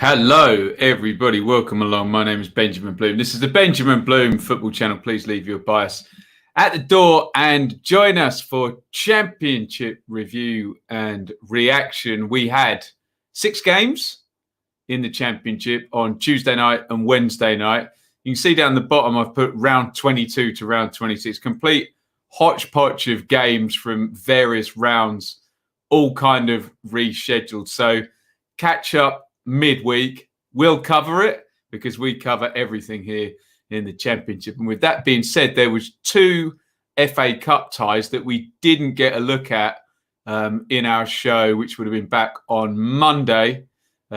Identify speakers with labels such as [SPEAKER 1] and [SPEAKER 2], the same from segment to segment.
[SPEAKER 1] Hello, everybody. Welcome along. My name is Benjamin Bloom. This is the Benjamin Bloom Football Channel. Please leave your bias at the door and join us for Championship review and reaction. We had 6 games in the Championship on Tuesday night and Wednesday night. You can see down the bottom, I've put round 22 to round 26. Complete hodgepodge of games from various rounds, all kind of rescheduled. So catch up midweek. We'll cover it because we cover everything here in the Championship. And with that being said, there was 2 FA Cup ties that we didn't get a look at in our show, which would have been back on Monday.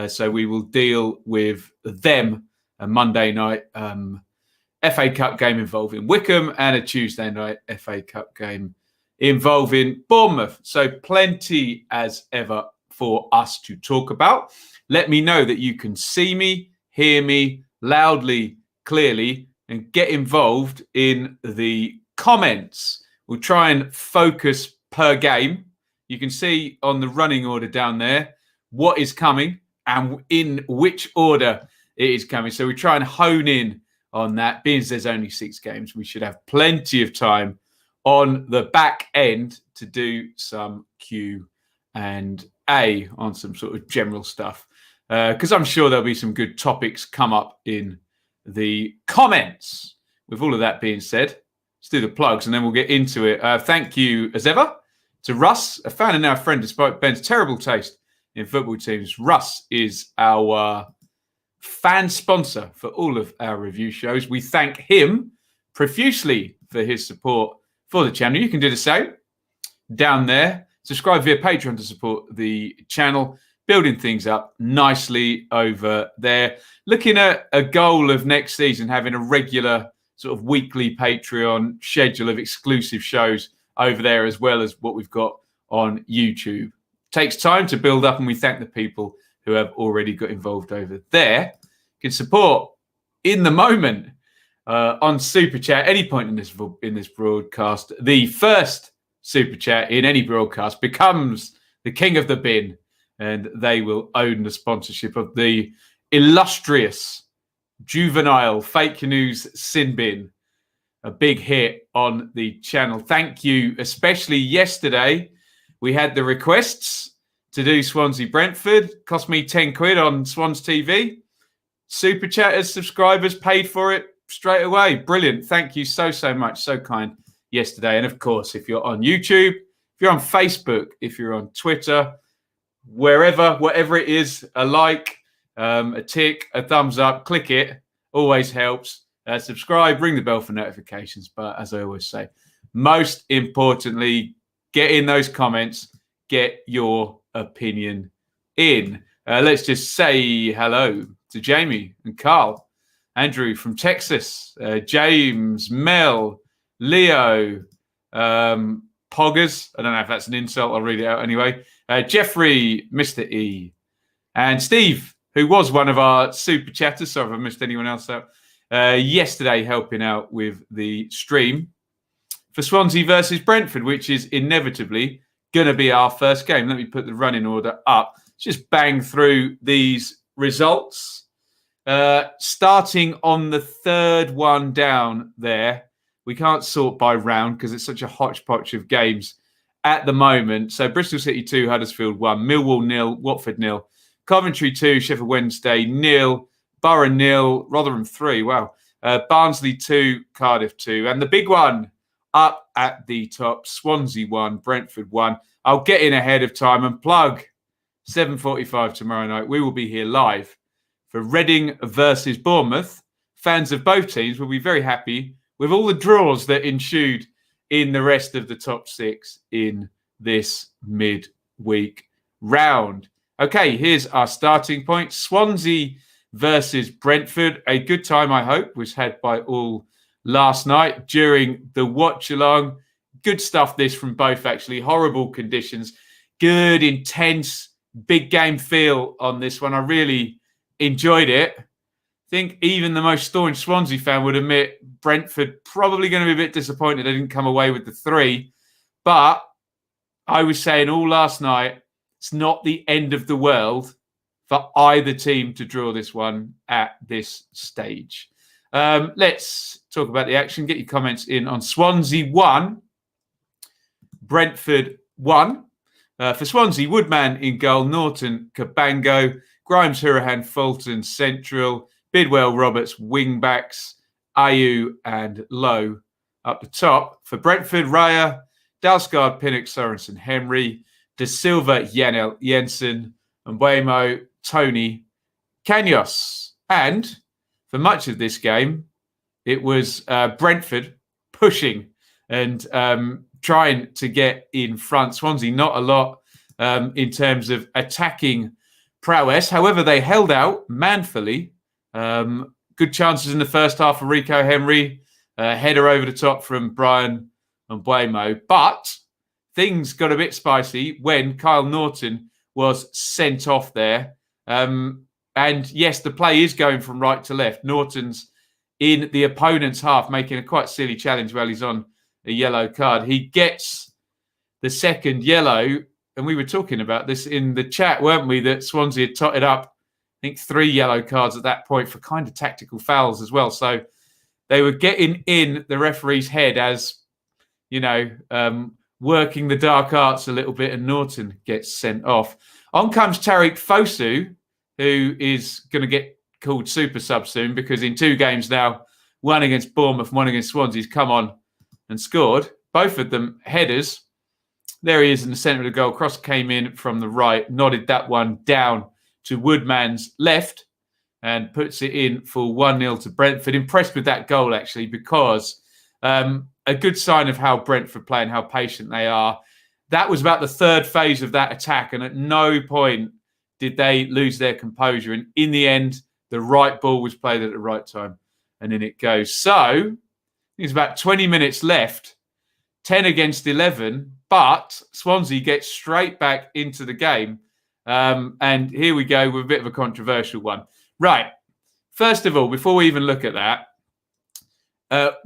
[SPEAKER 1] So we will deal with them a Monday night FA Cup game involving Wycombe and a Tuesday night FA Cup game involving Bournemouth. So plenty as ever for us to talk about. Let me know that you can see me, hear me loudly, clearly, and get involved in the comments. We'll try and focus per game. You can see on the running order down there what is coming and in which order it is coming. So we try and hone in on that. Being as there's only 6 games, we should have plenty of time on the back end to do some Q&A on some sort of general stuff. Because I'm sure there'll be some good topics come up in the comments. With all of that being said, let's do the plugs and then we'll get into it. Thank you, as ever, to Russ, a fan and now a friend, despite Ben's terrible taste in football teams. Russ is our fan sponsor for all of our review shows. We thank him profusely for his support for the channel. You can do the same down there. Subscribe via Patreon to support the channel. Building things up nicely over there. Looking at a goal of next season, having a regular sort of weekly Patreon schedule of exclusive shows over there, as well as what we've got on YouTube. Takes time to build up, and we thank the people who have already got involved over there. You can support in the moment on Super Chat any point in this broadcast. The first Super Chat in any broadcast becomes the king of the bin, and they will own the sponsorship of the illustrious juvenile fake news sin bin, a big hit on the channel. Thank you, especially yesterday. We had the requests to do Swansea Brentford. Cost me 10 quid on Swans TV. Super chatters, subscribers paid for it straight away. Brilliant. Thank you so much. So kind yesterday. And of course, if you're on YouTube, if you're on Facebook, if you're on Twitter, wherever, whatever it is, a like, a tick, a thumbs up, click it. Always helps. Subscribe, ring the bell for notifications. But as I always say, most importantly, get in those comments, get your opinion in. Let's just say hello to Jamie and Carl, Andrew from Texas, James, Mel, Leo, Poggers. I don't know if that's an insult. I'll read it out anyway. Jeffrey, Mr. E, and Steve, who was one of our super chatters. Sorry if I missed anyone else out. Yesterday, helping out with the stream for Swansea versus Brentford, which is inevitably going to be our first game. Let me put the running order up. Let's just bang through these results. Starting on the third one down there. We can't sort by round because it's such a hodgepodge of games at the moment. So Bristol City 2, Huddersfield 1, Millwall 0, Watford 0, Coventry 2, Sheffield Wednesday 0, Borough 0, Rotherham 3, wow. Barnsley 2, Cardiff 2. And the big one up at the top, Swansea 1, Brentford 1. I'll get in ahead of time and plug 7:45 tomorrow night. We will be here live for Reading versus Bournemouth. Fans of both teams will be very happy with all the draws that ensued in the rest of the top 6 in this midweek round. Okay, here's our starting point. Swansea versus Brentford. A good time, I hope, was had by all last night during the watch-along. Good stuff, this from both, actually. Horrible conditions. Good, intense, big game feel on this one. I really enjoyed it. I think even the most staunch Swansea fan would admit Brentford probably going to be a bit disappointed they didn't come away with the 3. But I was saying all last night, it's not the end of the world for either team to draw this one at this stage. Let's talk about the action. Get your comments in on Swansea 1, Brentford 1. For Swansea, Woodman in goal, Norton, Cabango, Grimes, Hurahan, Fulton, central, Bidwell, Roberts, wing backs, Ayew and Lowe up the top. For Brentford, Raya, Dalsgaard, Pinnock, Sorensen, Henry, De Silva, Janel, Jensen, Mbeumo, Tony, Kanyos. And for much of this game, it was Brentford pushing and trying to get in front. Swansea, not a lot in terms of attacking prowess. However, they held out manfully. Good chances in the first half for Rico Henry. Header over the top from Brian and Mbeumo. But things got a bit spicy when Kyle Norton was sent off there. And yes, the play is going from right to left. Norton's in the opponent's half, making a quite silly challenge while he's on a yellow card. He gets the second yellow. And we were talking about this in the chat, weren't we? That Swansea had totted up, I think, 3 yellow cards at that point for kind of tactical fouls as well. So they were getting in the referee's head as, working the dark arts a little bit, and Norton gets sent off. On comes Tariq Fosu, who is going to get called super sub soon because in 2 games now, one against Bournemouth, one against Swansea, he's come on and scored. Both of them headers. There he is in the centre of the goal. Cross came in from the right, nodded that one down to Woodman's left and puts it in for 1-0 to Brentford. Impressed with that goal, actually, because a good sign of how Brentford play and how patient they are. That was about the 3rd phase of that attack, and at no point did they lose their composure. And in the end, the right ball was played at the right time, and in it goes. So there's about 20 minutes left, 10 against 11, but Swansea gets straight back into the game. And here we go with a bit of a controversial one. Right. First of all, before we even look at that,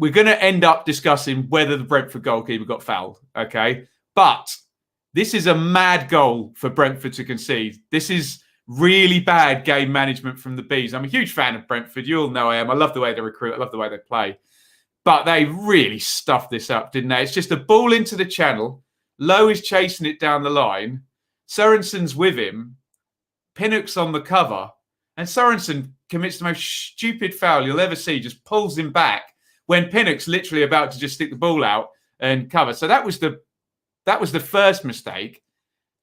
[SPEAKER 1] we're going to end up discussing whether the Brentford goalkeeper got fouled. Okay. But this is a mad goal for Brentford to concede. This is really bad game management from the Bees. I'm a huge fan of Brentford. You all know I am. I love the way they recruit. I love the way they play. But they really stuffed this up, didn't they? It's just a ball into the channel. Lowe is chasing it down the line. Sorensen's with him. Pinnock's on the cover. And Sorensen commits the most stupid foul you'll ever see. Just pulls him back when Pinnock's literally about to just stick the ball out and cover. So that was the first mistake.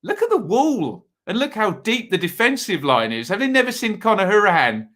[SPEAKER 1] Look at the wall and look how deep the defensive line is. Have they never seen Conor Hurahan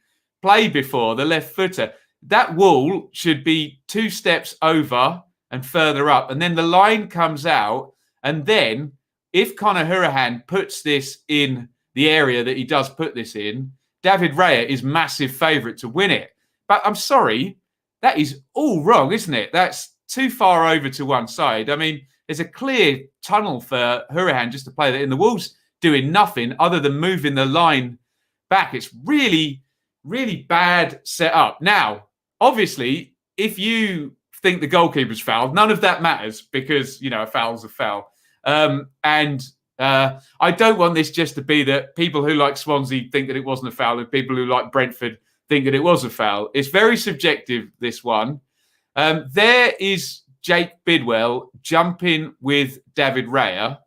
[SPEAKER 1] play before, the left footer? That wall should be 2 steps over and further up. And then the line comes out. And then if Conor Hurahan puts this in the area that he does put this in, David Raya is massive favourite to win it. But I'm sorry, that is all wrong, isn't it? That's too far over to one side. I mean, there's a clear tunnel for Hurahan just to play that in. The wall's doing nothing other than moving the line back. It's really, really bad setup. Now, obviously, if you think the goalkeeper's fouled, none of that matters because, a foul's a foul. I don't want this just to be that people who like Swansea think that it wasn't a foul and people who like Brentford think that it was a foul. It's very subjective, this one. There is Jake Bidwell jumping with David Raya.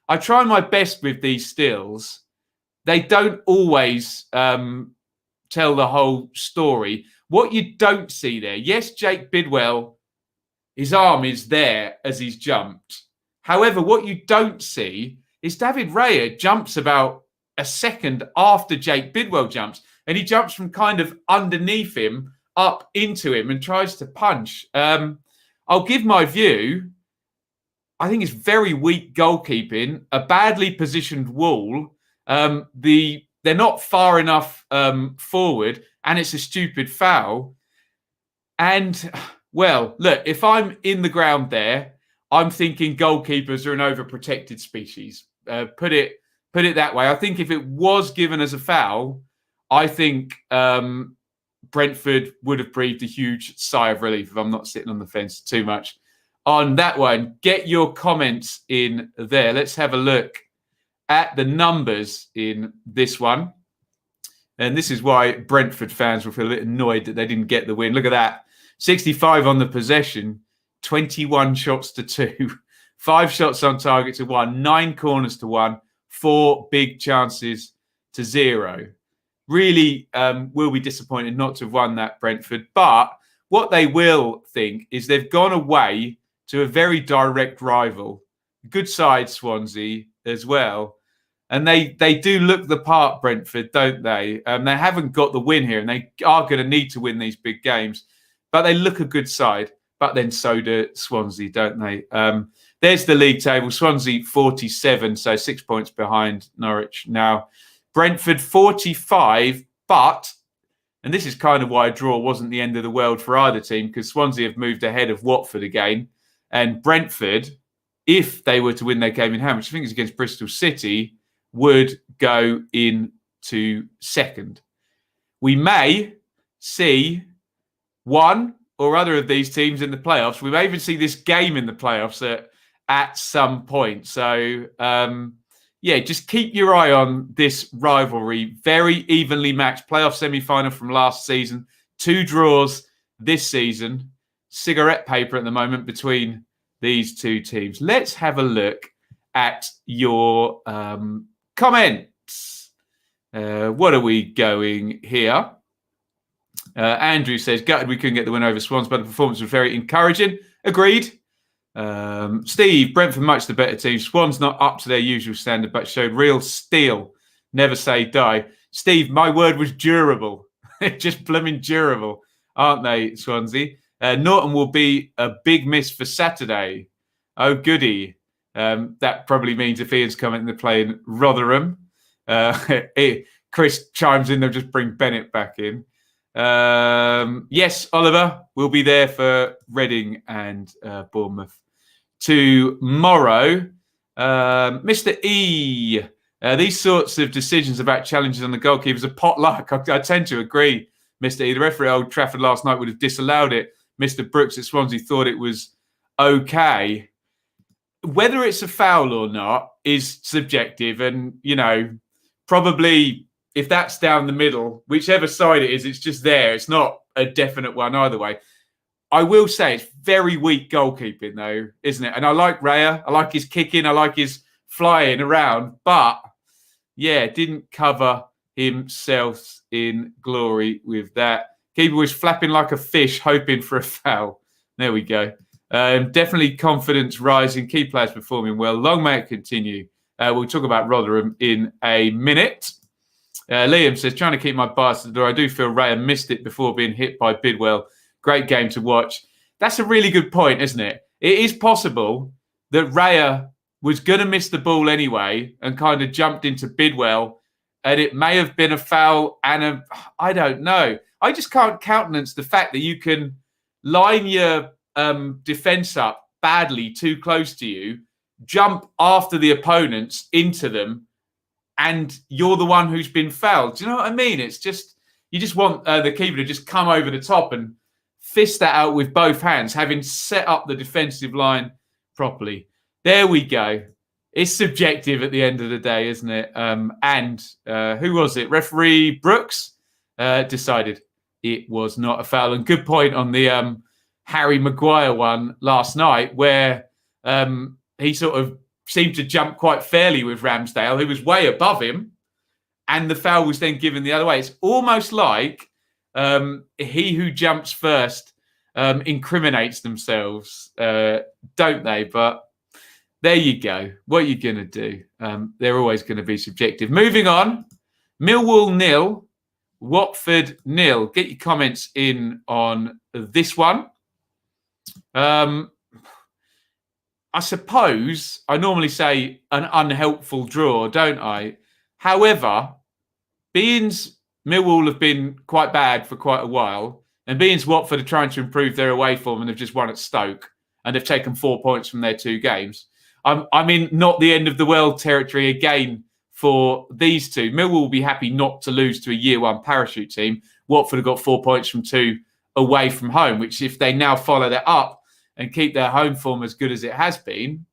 [SPEAKER 1] I try my best with these stills. They don't always tell the whole story. What you don't see there, yes, Jake Bidwell, his arm is there as he's jumped. However, what you don't see is David Raya jumps about a second after Jake Bidwell jumps, and he jumps from kind of underneath him up into him and tries to punch. I'll give my view. I think it's very weak goalkeeping, a badly positioned wall. They're not far enough forward, and it's a stupid foul. And, well, look, if I'm in the ground there, I'm thinking goalkeepers are an overprotected species. Put it that way. I think if it was given as a foul, I think Brentford would have breathed a huge sigh of relief if I'm not sitting on the fence too much on that one. Get your comments in there. Let's have a look at the numbers in this one. And this is why Brentford fans will feel a bit annoyed that they didn't get the win. Look at that. 65 on the possession, 21 shots to 2, 5 shots on target to 1, 9 corners to 1, 4 big chances to 0. Really will be disappointed not to have won that, Brentford. But what they will think is they've gone away to a very direct rival. Good side, Swansea, as well. And they do look the part, Brentford, don't they? They haven't got the win here, and they are going to need to win these big games. But they look a good side. But then so do Swansea, don't they? There's the league table. Swansea 47, so 6 points behind Norwich now. Brentford 45, but, and this is kind of why a draw wasn't the end of the world for either team, because Swansea have moved ahead of Watford again. And Brentford, if they were to win their game in hand, which I think is against Bristol City, would go into second. We may see one or other of these teams in the playoffs. We may even see this game in the playoffs at some point. So, just keep your eye on this rivalry. Very evenly matched playoff semi-final from last season. 2 draws this season. Cigarette paper at the moment between these two teams. Let's have a look at your comments. What are we going here? Andrew says, gutted we couldn't get the win over Swans, but the performance was very encouraging. Agreed. Steve, Brentford much the better team. Swans not up to their usual standard, but showed real steel. Never say die. Steve, my word was durable. Just blooming durable, aren't they, Swansea? Norton will be a big miss for Saturday. Oh, goody. That probably means if Iain's coming to play in Rotherham. Chris chimes in, they'll just bring Bennett back in. Yes, Oliver will be there for Reading and Bournemouth tomorrow. Mr. E, these sorts of decisions about challenges on the goalkeepers are potluck. I tend to agree, Mr. E. The referee at Old Trafford last night would have disallowed it. Mr. Brooks at Swansea thought it was okay. Whether it's a foul or not is subjective, and, probably if that's down the middle, whichever side it is, it's just there. It's not a definite one either way. I will say it's very weak goalkeeping, though, isn't it? And I like Raya. I like his kicking. I like his flying around. But, didn't cover himself in glory with that. Keeper was flapping like a fish, hoping for a foul. There we go. Definitely confidence rising. Key players performing well. Long may it continue. We'll talk about Rotherham in a minute. Liam says, trying to keep my bias at the door. I do feel Raya missed it before being hit by Bidwell. Great game to watch. That's a really good point, isn't it? It is possible that Raya was going to miss the ball anyway and kind of jumped into Bidwell, and it may have been a foul and I don't know. I just can't countenance the fact that you can line your defence up badly too close to you, jump after the opponents into them, and you're the one who's been fouled. Do you know what I mean? It's just, you just want the keeper to just come over the top and fist that out with both hands, having set up the defensive line properly. There we go. It's subjective at the end of the day, isn't it? And who was it? Referee Brooks decided it was not a foul. And good point on the Harry Maguire one last night, where he sort of seemed to jump quite fairly with Ramsdale, who was way above him, and the foul was then given the other way. It's almost like he who jumps first incriminates themselves, don't they? But there you go. What are you going to do? They're always going to be subjective. Moving on. Millwall 0, Watford 0. Get your comments in on this one. I suppose I normally say an unhelpful draw, don't I? However, beings Millwall have been quite bad for quite a while, and beings Watford are trying to improve their away form and they've just won at Stoke and they've taken 4 points from their 2 games. I'm in not the end of the world territory again for these two. Millwall will be happy not to lose to a year 1 parachute team. Watford have got 4 points from 2 away from home, which if they now follow that up and keep their home form as good as it has been,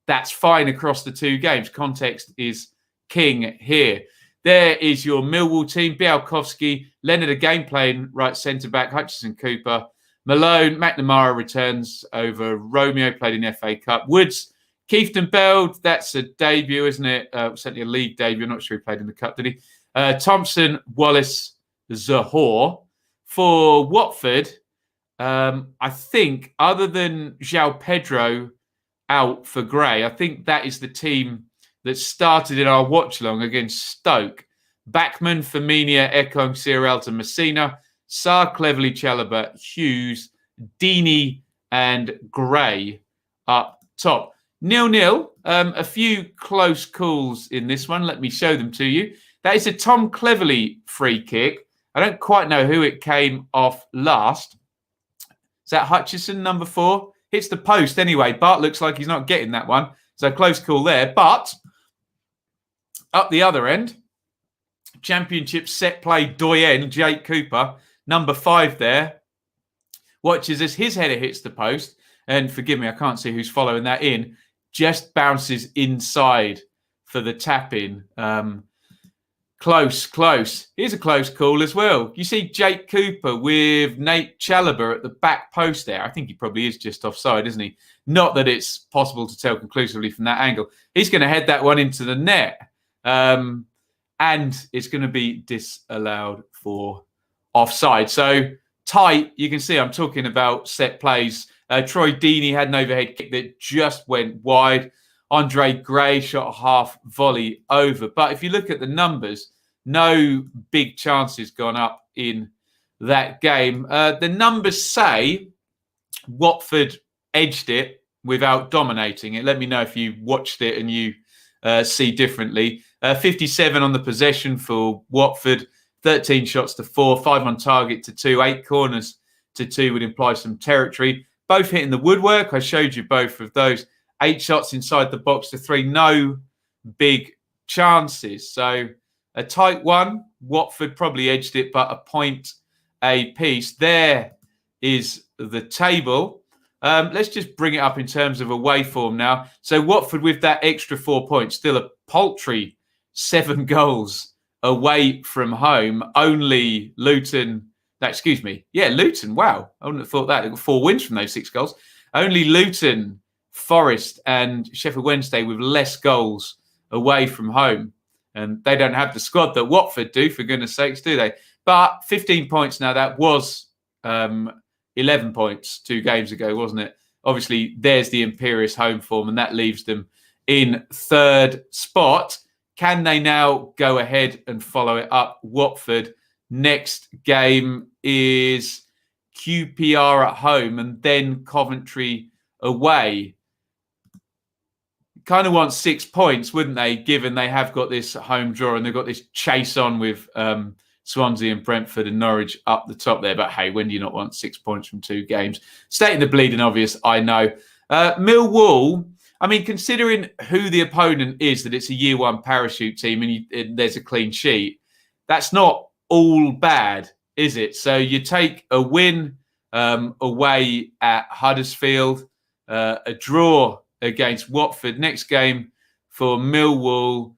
[SPEAKER 1] that's fine across the 2 games. Context is king here. There is your Millwall team. Bialkowski, Leonard again playing right centre-back, Hutchison Cooper, Malone, McNamara returns over Romeo, played in the FA Cup. Woods, Keefton Bell, that's a debut, isn't it? Certainly a league debut. I'm not sure he played in the Cup, did he? Thompson, Wallace, Zahor. For Watford, I think, other than João Pedro out for Gray, I think that is the team that started in our watch-along against Stoke. Backman, Firmino, Ekong, Sierralta, Messina, Sarr, Cleverley, Chalobah, Hughes, Deeney and Gray up top. 0-0. A few close calls in this one. Let me show them to you. That is a Tom Cleverley free kick. I don't quite know who it came off last. Is that Hutchison, number 4? Hits the post anyway. Bart looks like he's not getting that one. So close call there. But up the other end, Championship set play doyen, Jake Cooper, number 5 there. Watches as his header hits the post. And forgive me, I can't see who's following that in. Just bounces inside for the tap-in. Close. Here's a close call as well. You see Jake Cooper with Nate Chalobah at the back post there. I think he probably is just offside, isn't he? Not that it's possible to tell conclusively from that angle. He's going to head that one into the net. And it's going to be disallowed for offside. So tight. You can see I'm talking about set plays. Troy Deeney had an overhead kick that just went wide. Andre Gray shot a half volley over. But if you look at the numbers, no big chances gone up in that game. The numbers say Watford edged it without dominating it. Let me know if you watched it and you see differently. 57 on the possession for Watford, 13 shots to 4, 5 on target to 2, 8 corners to 2 would imply some territory. Both hitting the woodwork. I showed you both of those. 8 shots inside the box to 3. No big chances. So a tight one. Watford probably edged it, but a point apiece. There is the table. Let's just bring it up in terms of away form now. So Watford with that extra 4 points, still a paltry 7 goals away from home. Only Luton... Luton. Wow. I wouldn't have thought that. They got 4 wins from those 6 goals. Only Luton, Forest and Sheffield Wednesday with less goals away from home. And they don't have the squad that Watford do, for goodness sakes, do they? But 15 points now. That was 11 points 2 games ago, wasn't it? Obviously, there's the imperious home form, and that leaves them in 3rd spot. Can they now go ahead and follow it up? Watford, next game is QPR at home and then Coventry away. Kind of want 6 points, wouldn't they, given they have got this home draw and they've got this chase on with Swansea and Brentford and Norwich up the top there. But hey, when do you not want 6 points from 2 games? Stating the bleeding obvious, I know. Millwall, I mean, considering who the opponent is, that it's a year 1 parachute team and there's a clean sheet, that's not all bad, is it? So you take a win away at Huddersfield, a draw against Watford. Next game for Millwall,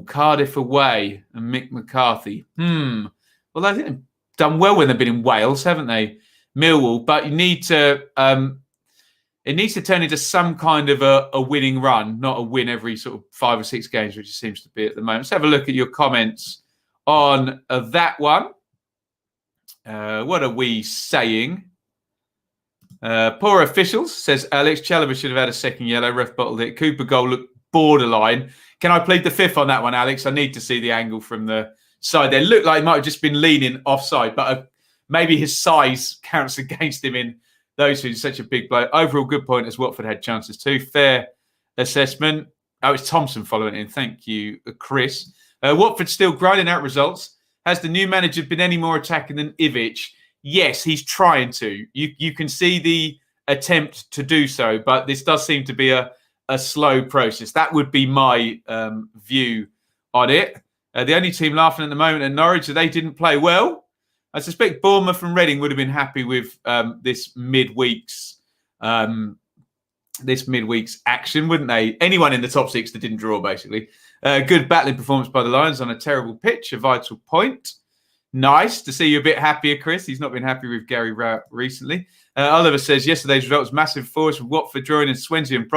[SPEAKER 1] Cardiff away and Mick McCarthy. Well, I think they've done well when they've been in Wales, haven't they? Millwall, but you need to... it needs to turn into some kind of a winning run, not a win every sort of 5 or 6 games, which it seems to be at the moment. Let's have a look at your comments on that one. What are we saying? Poor officials, says Alex. Chalobah should have had a second yellow. Ref bottled it. Cooper goal looked borderline. Can I plead the 5th on that one, Alex? I need to see the angle from the side there. Looked like he might have just been leaning offside, but maybe his size counts against him in those who's such a big bloke. Overall, good point as Watford had chances too. Fair assessment. Oh, it's Thompson following in. Thank you, Chris. Watford still grinding out results. Has the new manager been any more attacking than Ivic? Yes, he's trying to. You can see the attempt to do so, but this does seem to be a slow process. That would be my view on it. The only team laughing at the moment at Norwich, they didn't play well. I suspect Bournemouth and Reading would have been happy with this midweek's action, wouldn't they? Anyone in the top 6 that didn't draw, basically. Good battling performance by the Lions on a terrible pitch, a vital point. Nice to see you a bit happier, Chris. He's not been happy with Gary Rowett recently. Oliver says yesterday's result was massive for us with Watford drawing and Swansea and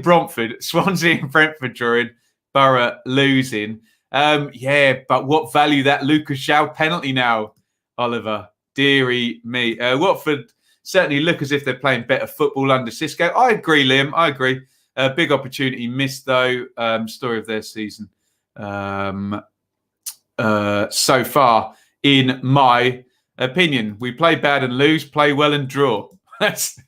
[SPEAKER 1] Brentford, Swansea and Brentford drawing, Borough losing. But what value that Lucas Shaw penalty now, Oliver? Deary me. Watford certainly look as if they're playing better football under Cisco. I agree, Liam. I agree. Big opportunity missed, though. Story of their season so far, in my opinion. We play bad and lose, play well and draw. That's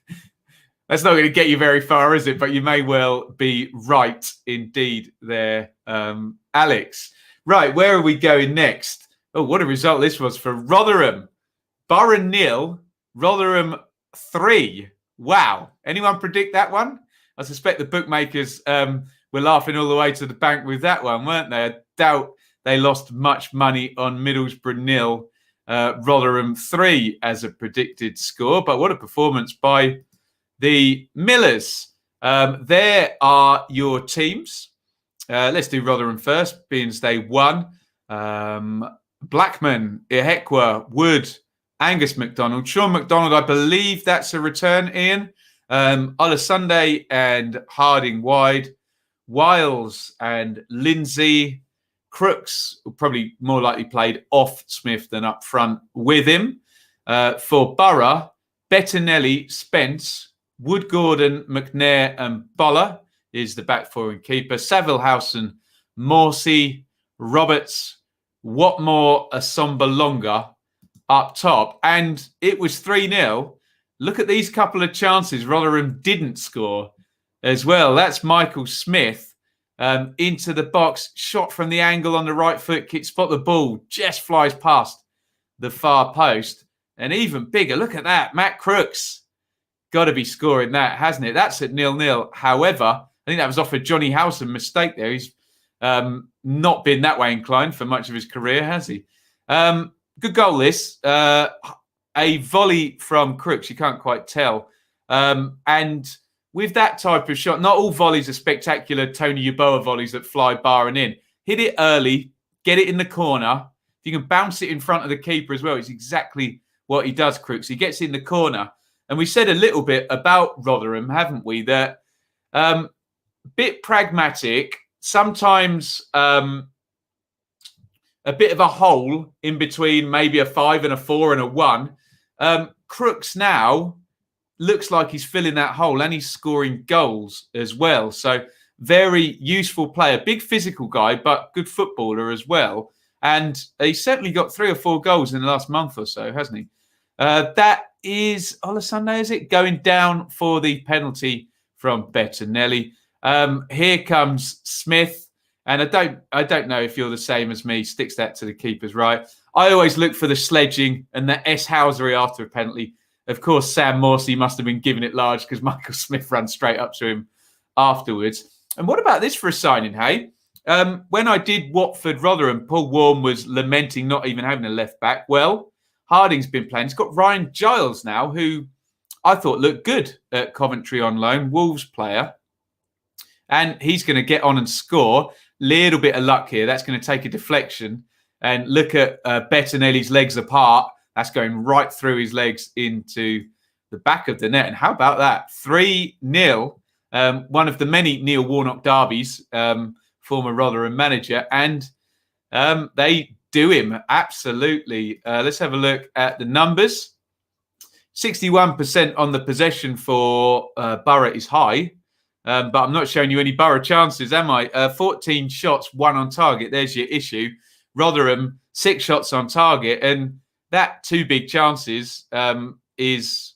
[SPEAKER 1] not going to get you very far, is it? But you may well be right indeed there, Alex. Right, where are we going next? Oh, what a result this was for Rotherham. Borough 0, Rotherham 3. Wow. Anyone predict that one? I suspect the bookmakers were laughing all the way to the bank with that one, weren't they? I doubt they lost much money on Middlesbrough 0, Rotherham 3 as a predicted score. But what a performance by the Millers. There are your teams. Let's do Rotherham first, being they won. Blackman, Ihekwa, Wood, Angus MacDonald. Sean McDonald, I believe that's a return, Iain. Sunday and Harding wide. Wiles and Lindsay. Crooks probably more likely played off Smith than up front with him. For Borough, Bettinelli, Spence, Wood, Gordon, McNair and Boller is the back four and keeper. Savillhausen, Morsey, Roberts, Watmore, Asombalonga up top. And it was 3-0. Look at these couple of chances Rotherham didn't score as well. That's Michael Smith into the box, shot from the angle on the right foot, kick, spot the ball, just flies past the far post. And even bigger, look at that, Matt Crooks. Got to be scoring that, hasn't it? That's at 0-0. However, I think that was off a Johnny Howson mistake there. He's not been that way inclined for much of his career, has he? Good goal, this. A volley from Crooks, you can't quite tell. And with that type of shot, not all volleys are spectacular Tony Yeboah volleys that fly barring in. Hit it early, get it in the corner. If you can bounce it in front of the keeper as well, it's exactly what he does, Crooks. He gets in the corner. And we said a little bit about Rotherham, haven't we? That bit pragmatic, sometimes a bit of a hole in between maybe a 5 and a 4 and a 1. Crooks now looks like he's filling that hole and he's scoring goals as well. So very useful player, big physical guy, but good footballer as well. And he's certainly got 3 or 4 goals in the last month or so, hasn't he? That is Sunday, is it? Going down for the penalty from Bettinelli. Here comes Smith. And I don't know if you're the same as me, sticks that to the keepers, right? I always look for the sledging and the S-housery after a penalty. Of course, Sam Morsey must have been giving it large because Michael Smith ran straight up to him afterwards. And what about this for a signing, hey? When I did Watford-Rotherham, Paul Warren was lamenting not even having a left back. Well, Harding's been playing. He's got Ryan Giles now, who I thought looked good at Coventry on loan, Wolves player. And he's going to get on and score. Little bit of luck here. That's going to take a deflection. And look at Bettinelli's legs apart. That's going right through his legs into the back of the net. And how about that? 3-0. One of the many Neil Warnock derbies, former Rotherham manager. And they do him. Absolutely. Let's have a look at the numbers. 61% on the possession for Borough is high. But I'm not showing you any Borough chances, am I? 14 shots, 1 on target. There's your issue. Rotherham, 6 shots on target. And that 2 big chances is,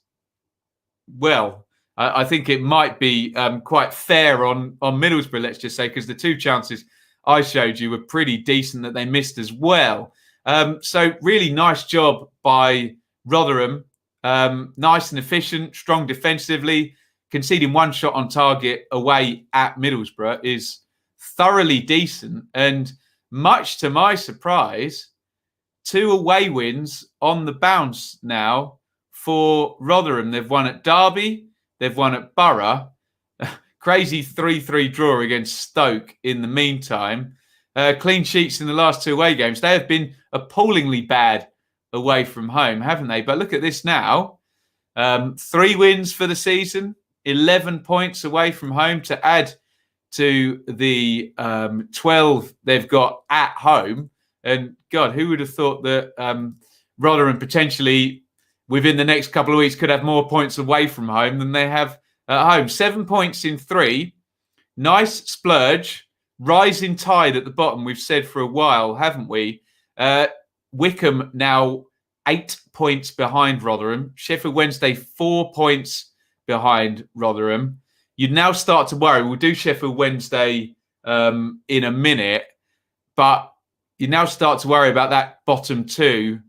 [SPEAKER 1] well, I think it might be quite fair on Middlesbrough, let's just say, because the 2 chances I showed you were pretty decent that they missed as well. So really nice job by Rotherham. Nice and efficient, strong defensively. Conceding 1 shot on target away at Middlesbrough is thoroughly decent. And much to my surprise, 2 away wins on the bounce now for Rotherham. They've won at Derby. They've won at Borough. crazy 3-3 draw against Stoke in the meantime. Clean sheets in the last 2 away games. They have been appallingly bad away from home, haven't they? But look at this now. 3 wins for the season, 11 points away from home to add to the 12 they've got at home. And God, who would have thought that Rotherham potentially within the next couple of weeks could have more points away from home than they have at home. 7 points in 3. Nice splurge. Rising tide at the bottom, we've said for a while, haven't we? Wycombe now 8 points behind Rotherham. Sheffield Wednesday 4 points behind Rotherham. You'd now start to worry. We'll do Sheffield Wednesday in a minute, but you now start to worry about that bottom 2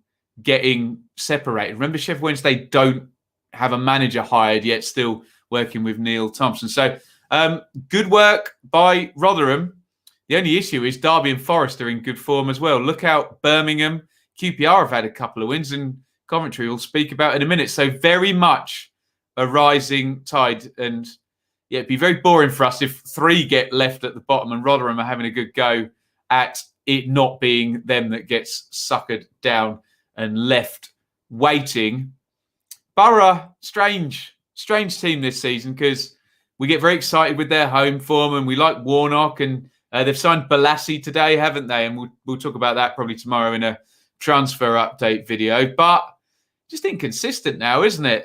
[SPEAKER 1] getting separated. Remember, Sheffield Wednesday don't have a manager hired yet, still working with Neil Thompson. So good work by Rotherham. The only issue is Derby and Forest are in good form as well. Look out, Birmingham. QPR have had a couple of wins, and Coventry we'll speak about in a minute. So very much a rising tide. And yeah, it'd be very boring for us if 3 get left at the bottom and Rotherham are having a good go at it not being them that gets suckered down and left waiting. Borough, strange team this season because we get very excited with their home form and we like Warnock, and they've signed Balassi today, haven't they? And we'll talk about that probably tomorrow in a transfer update video. But just inconsistent now, isn't it?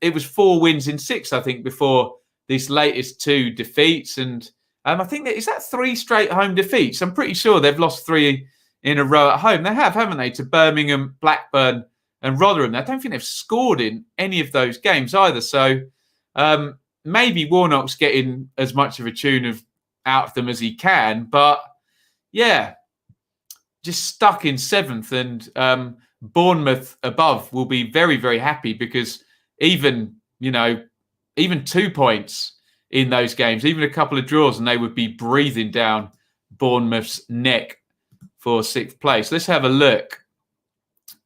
[SPEAKER 1] It was 4 wins in 6, I think, before this latest 2 defeats. And I think is that 3 straight home defeats? I'm pretty sure they've lost 3 in a row at home. They have, haven't they? To Birmingham, Blackburn and Rotherham. I don't think they've scored in any of those games either. So maybe Warnock's getting as much of a tune out of them as he can. But yeah, just stuck in 7th. And Bournemouth above will be very, very happy because even 2 points in those games, even a couple of draws, and they would be breathing down Bournemouth's neck for 6th place. Let's have a look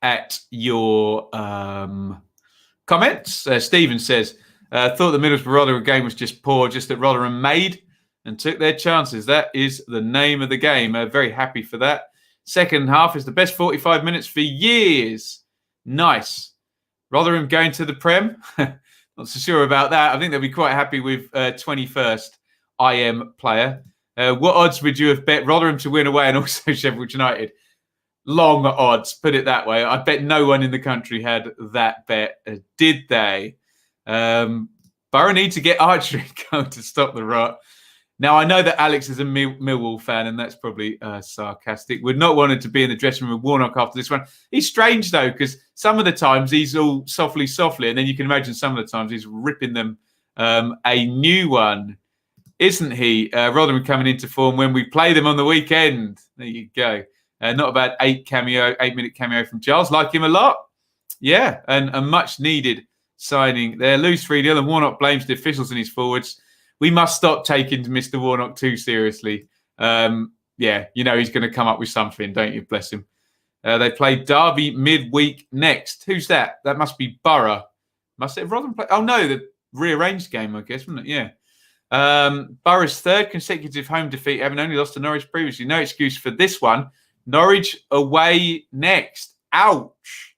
[SPEAKER 1] at your comments. Stephen says, thought the Middlesbrough-Rotherham game was just poor, just that Rotherham made and took their chances. That is the name of the game. Very happy for that. Second half is the best 45 minutes for years. Nice. Rotherham going to the Prem. Not so sure about that. I think they'll be quite happy with 21st IM player. What odds would you have bet Rotherham to win away and also Sheffield United? Long odds, put it that way. I bet no one in the country had that bet, did they? Borough need to get archery going to stop the rot. Now, I know that Alex is a Millwall fan, and that's probably sarcastic. Would not want to be in the dressing room with Warnock after this one. He's strange, though, because some of the times he's all softly, and then you can imagine some of the times he's ripping them a new one, isn't he? Rotherham coming into form when we play them on the weekend. There you go. Not a bad 8-minute cameo from Giles. Like him a lot. Yeah, and a much-needed signing there. Lose 3-0, and Warnock blames the officials and his forwards. We must stop taking Mr. Warnock too seriously. Yeah, he's going to come up with something, don't you? Bless him. They play Derby midweek next. Who's that? That must be Borough. Must it have Rotherham play? Oh, no, the rearranged game, I guess, wasn't it? Yeah. Borough's 3rd consecutive home defeat, having only lost to Norwich previously. No excuse for this one. Norwich away next. Ouch.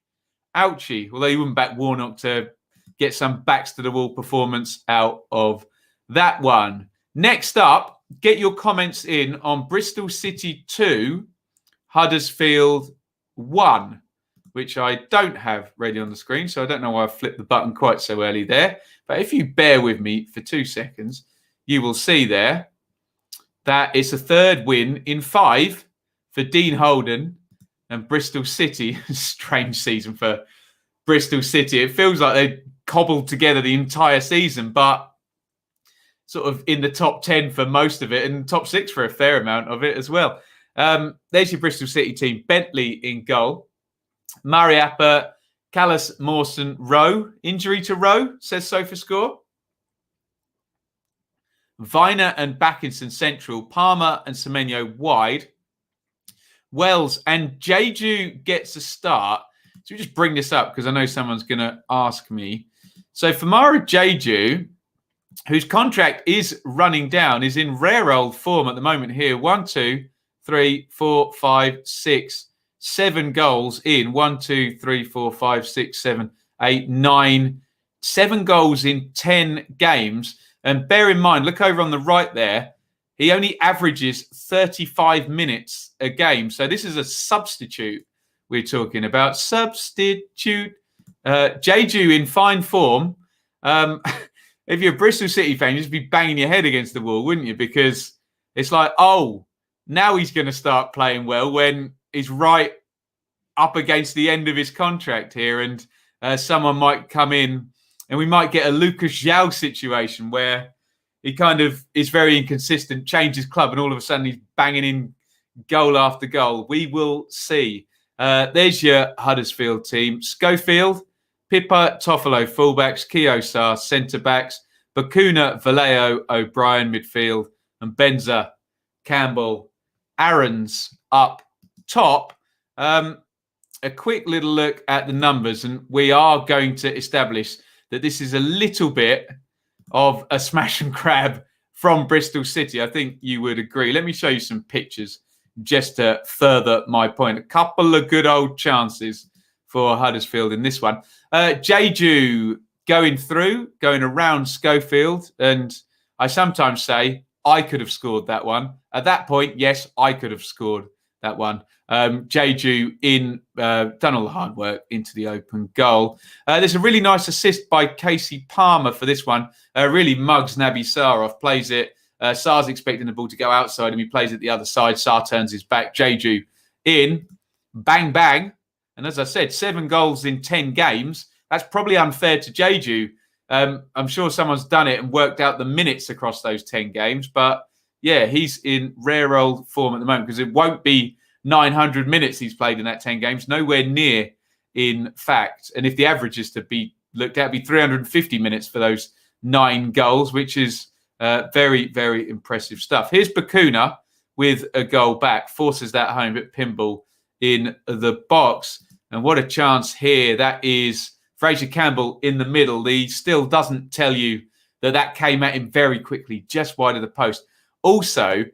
[SPEAKER 1] Ouchie. Although you wouldn't back Warnock to get some backs-to-the-wall performance out of that one. Next up, get your comments in on Bristol City 2, Huddersfield 1, which I don't have ready on the screen, so I don't know why I flipped the button quite so early there. But if you bear with me for 2 seconds, you will see there that it's a 3rd win in 5 for Dean Holden and Bristol City. Strange season for Bristol City. It feels like they cobbled together the entire season, but sort of in the top 10 for most of it and top 6 for a fair amount of it as well. There's your Bristol City team. Bentley in goal. Mariappa, Callis, Mawson, Rowe. Injury to Rowe, says SofaScore. Viner and Backinson central. Palmer and Semenyo wide. Wells and Jeju gets a start. So we just bring this up because I know someone's going to ask me. So Famara Jeju whose contract is running down, is in rare old form at the moment here. 1, 2, 3, 4, 5, 6, 7 goals in. 1, 2, 3, 4, 5, 6, 7, 8, 9. 7 goals in 10 games. And bear in mind, look over on the right there, he only averages 35 minutes a game. So this is a substitute we're talking about. Substitute. Jeju in fine form. If you're a Bristol City fan, you'd just be banging your head against the wall, wouldn't you? Because it's like, oh, now he's going to start playing well when he's right up against the end of his contract here. And someone might come in and we might get a Lucas João situation where he kind of is very inconsistent, changes club, and all of a sudden he's banging in goal after goal. We will see. There's your Huddersfield team. Schofield, Pippa, Toffolo, fullbacks, Kiyosar, centre-backs, Bakuna, Vallejo, O'Brien, midfield, and Benza, Campbell, Aarons up top. A quick little look at the numbers, and we are going to establish that this is a little bit of a smash and grab from Bristol City. I think you would agree. Let me show you some pictures just to further my point. A couple of good old chances for Huddersfield in this one. Jeju going around Schofield, and I sometimes say I could have scored that one. At that point, yes, I could have scored that one. Jeju done all the hard work into the open goal. There's a really nice assist by Casey Palmer for this one. Really mugs Naby Sarr off, plays it. Sarr's expecting the ball to go outside and he plays it the other side. Sarr turns his back. Jeju in. Bang, bang. And as I said, 7 goals in 10 games. That's probably unfair to Jeju. I'm sure someone's done it and worked out the minutes across those 10 games. But yeah, he's in rare old form at the moment because it won't be 900 minutes he's played in that 10 games. Nowhere near, in fact. And if the average is to be looked at, it'd be 350 minutes for those 9 goals, which is very, very impressive stuff. Here's Bakuna with a goal back. Forces that home at pinball in the box. And what a chance here. That is Fraser Campbell in the middle. He still doesn't tell you that came at him very quickly, just wide of the post. Also,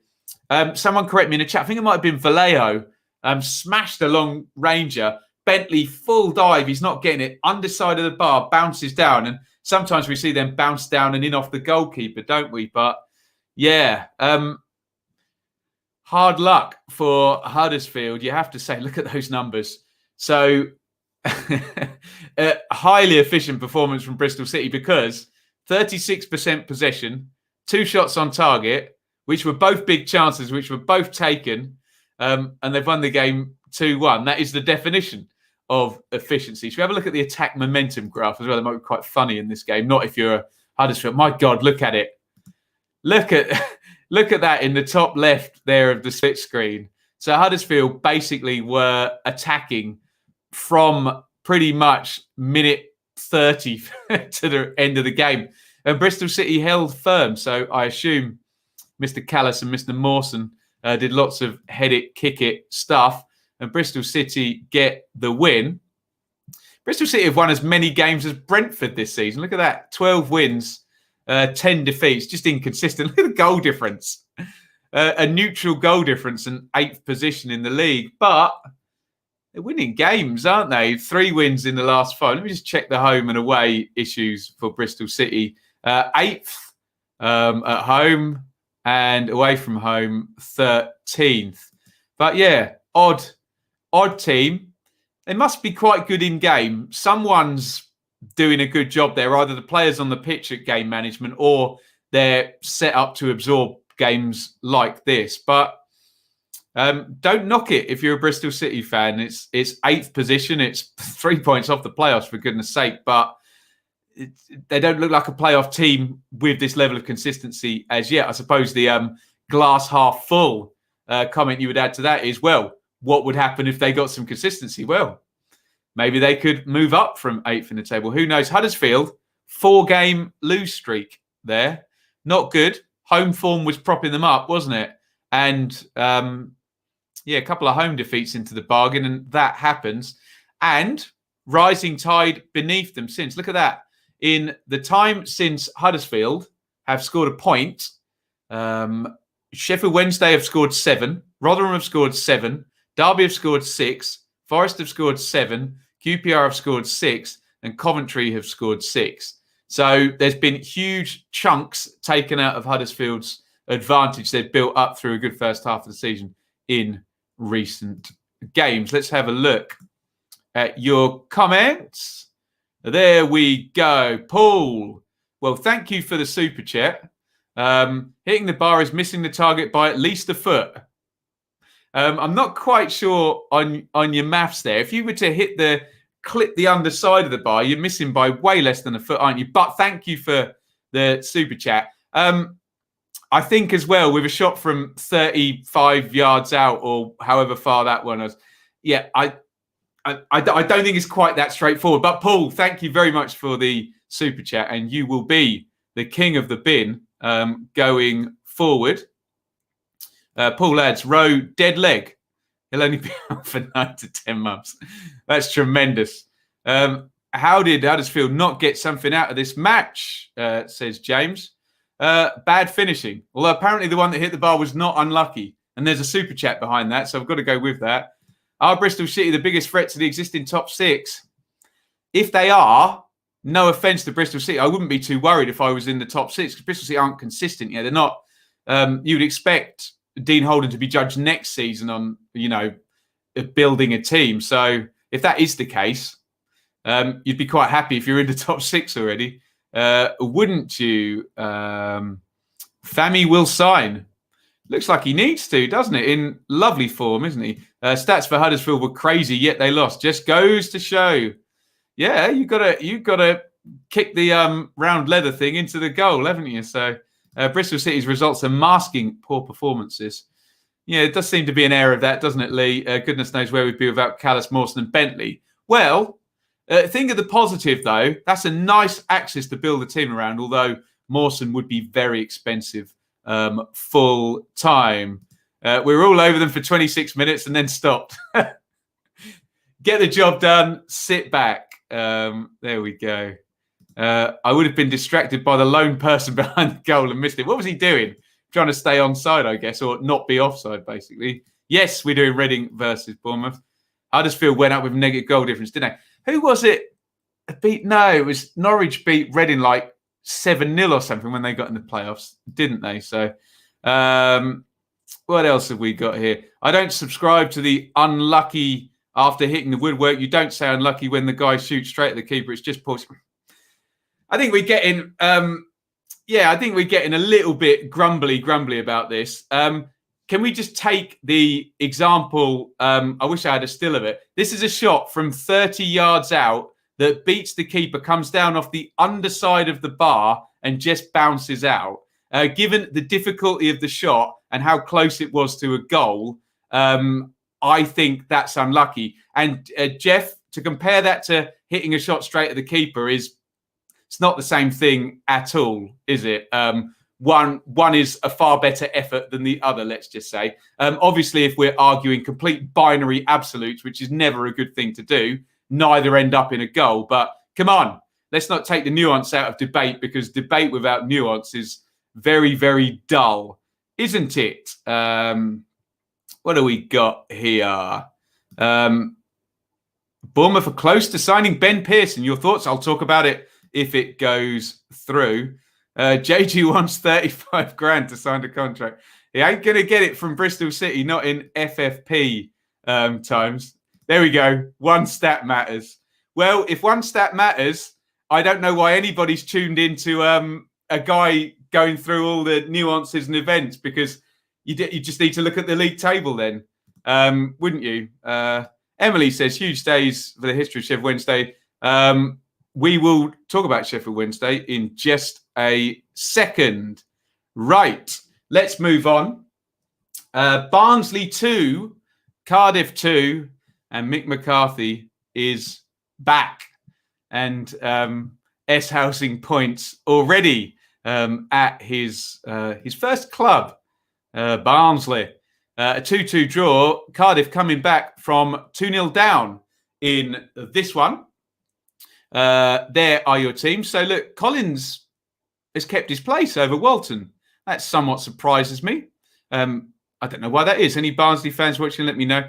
[SPEAKER 1] someone correct me in the chat. I think it might have been Vallejo. Smashed a long ranger. Bentley, full dive. He's not getting it. Underside of the bar, bounces down. And sometimes we see them bounce down and in off the goalkeeper, don't we? But yeah, hard luck for Huddersfield. You have to say, look at those numbers. So a highly efficient performance from Bristol City because 36% possession, 2 shots on target, which were both big chances, which were both taken, and they've won the game 2-1. That is the definition of efficiency. Should we have a look at the attack momentum graph as well? That might be quite funny in this game. Not if you're a Huddersfield. My God, look at it. Look at that in the top left there of the split screen. So Huddersfield basically were attacking from pretty much minute 30 to the end of the game. And Bristol City held firm. So I assume Mr. Callis and Mr. Mawson did lots of head it, kick it stuff. And Bristol City get the win. Bristol City have won as many games as Brentford this season. Look at that. 12 wins, 10 defeats. Just inconsistent. Look at the goal difference. A neutral goal difference and 8th position in the league. But they're winning games, aren't they? 3 wins in the last 5. Let me just check the home and away issues for Bristol City. 8th at home and away from home, 13th. But yeah, odd team. They must be quite good in game. Someone's doing a good job there. Either the players on the pitch at game management or they're set up to absorb games like this. But don't knock it if you're a Bristol City fan. It's 8th position. It's 3 points off the playoffs, for goodness sake. But they don't look like a playoff team with this level of consistency as yet. I suppose the glass half full comment you would add to that is, well, what would happen if they got some consistency? Well, maybe they could move up from 8th in the table. Who knows? Huddersfield, 4-game lose streak there. Not good. Home form was propping them up, wasn't it? And a couple of home defeats into the bargain, and that happens. And rising tide beneath them since. Look at that. In the time since Huddersfield have scored a point. Sheffield Wednesday have scored 7. Rotherham have scored 7. Derby have scored 6. Forest have scored 7. QPR have scored 6. And Coventry have scored 6. So there's been huge chunks taken out of Huddersfield's advantage they've built up through a good first half of the season in recent games. Let's have a look at your comments. There we go. Paul. Well, thank you for the super chat. Hitting the bar is missing the target by at least a foot. I'm not quite sure on your maths there. If you were to clip the underside of the bar, you're missing by way less than a foot, aren't you? But thank you for the super chat. I think as well, with a shot from 35 yards out or however far that one was, yeah, I don't think it's quite that straightforward. But Paul, thank you very much for the super chat, and you will be the king of the bin going forward. Paul adds, Rowe, dead leg. He'll only be out for 9 to 10 months. That's tremendous. How did Huddersfield not get something out of this match, says James. Bad finishing. Although apparently the one that hit the bar was not unlucky. And there's a super chat behind that, so I've got to go with that. Are Bristol City the biggest threat to the existing top 6? If they are, no offence to Bristol City, I wouldn't be too worried if I was in the top 6, because Bristol City aren't consistent yet. They're not. You'd expect Dean Holden to be judged next season on, building a team. So if that is the case, you'd be quite happy if you're in the top 6 already, wouldn't you? Fami will sign. Looks like he needs to, doesn't it? In lovely form, isn't he? Stats for Huddersfield were crazy, yet they lost. Just goes to show. Yeah, you gotta kick the round leather thing into the goal, haven't you? So Bristol City's results are masking poor performances. Yeah, it does seem to be an air of that, doesn't it, Lee? Goodness knows where we'd be without Callis, Mawson and Bentley. Well, think of the positive, though. That's a nice axis to build a team around, although Mawson would be very expensive full time. We were all over them for 26 minutes and then stopped. Get the job done, sit back. There we go. I would have been distracted by the lone person behind the goal and missed it. What was he doing? Trying to stay onside, I guess, or not be offside, basically. Yes, we're doing Reading versus Bournemouth. Huddersfield went up with negative goal difference, didn't they? Who was it? It was Norwich beat Reading like 7-0 or something when they got in the playoffs, didn't they? So what else have we got here? I don't subscribe to the unlucky after hitting the woodwork. You don't say unlucky when the guy shoots straight at the keeper. It's just poor. I think we're getting, I think we're getting a little bit grumbly about this. Can we just take the example? I wish I had a still of it. This is a shot from 30 yards out that beats the keeper, comes down off the underside of the bar and just bounces out. Given the difficulty of the shot and how close it was to a goal, I think that's unlucky. And Jeff, to compare that to hitting a shot straight at the keeper it's not the same thing at all, is it? One is a far better effort than the other, let's just say. Obviously, if we're arguing complete binary absolutes, which is never a good thing to do, neither end up in a goal. But come on, let's not take the nuance out of debate, because debate without nuance is very, very dull, isn't it? What do we got here? Bournemouth are close to signing Ben Pearson. Your thoughts? I'll talk about it if it goes through. JG wants 35 grand to sign the contract. He ain't going to get it from Bristol City, not in FFP times. There we go. One stat matters. Well, if one stat matters, I don't know why anybody's tuned into a guy going through all the nuances and events, because you just need to look at the league table then, wouldn't you? Emily says, huge days for the history of Sheffield Wednesday. We will talk about Sheffield Wednesday in just a second. Right, let's move on. Barnsley 2, Cardiff 2, and Mick McCarthy is back. And S-housing points already at his first club, Barnsley. A 2-2 draw. Cardiff coming back from 2-0 down in this one. There are your teams. So look, Collins has kept his place over Walton. That somewhat surprises me. I don't know why that is. Any Barnsley fans watching, let me know.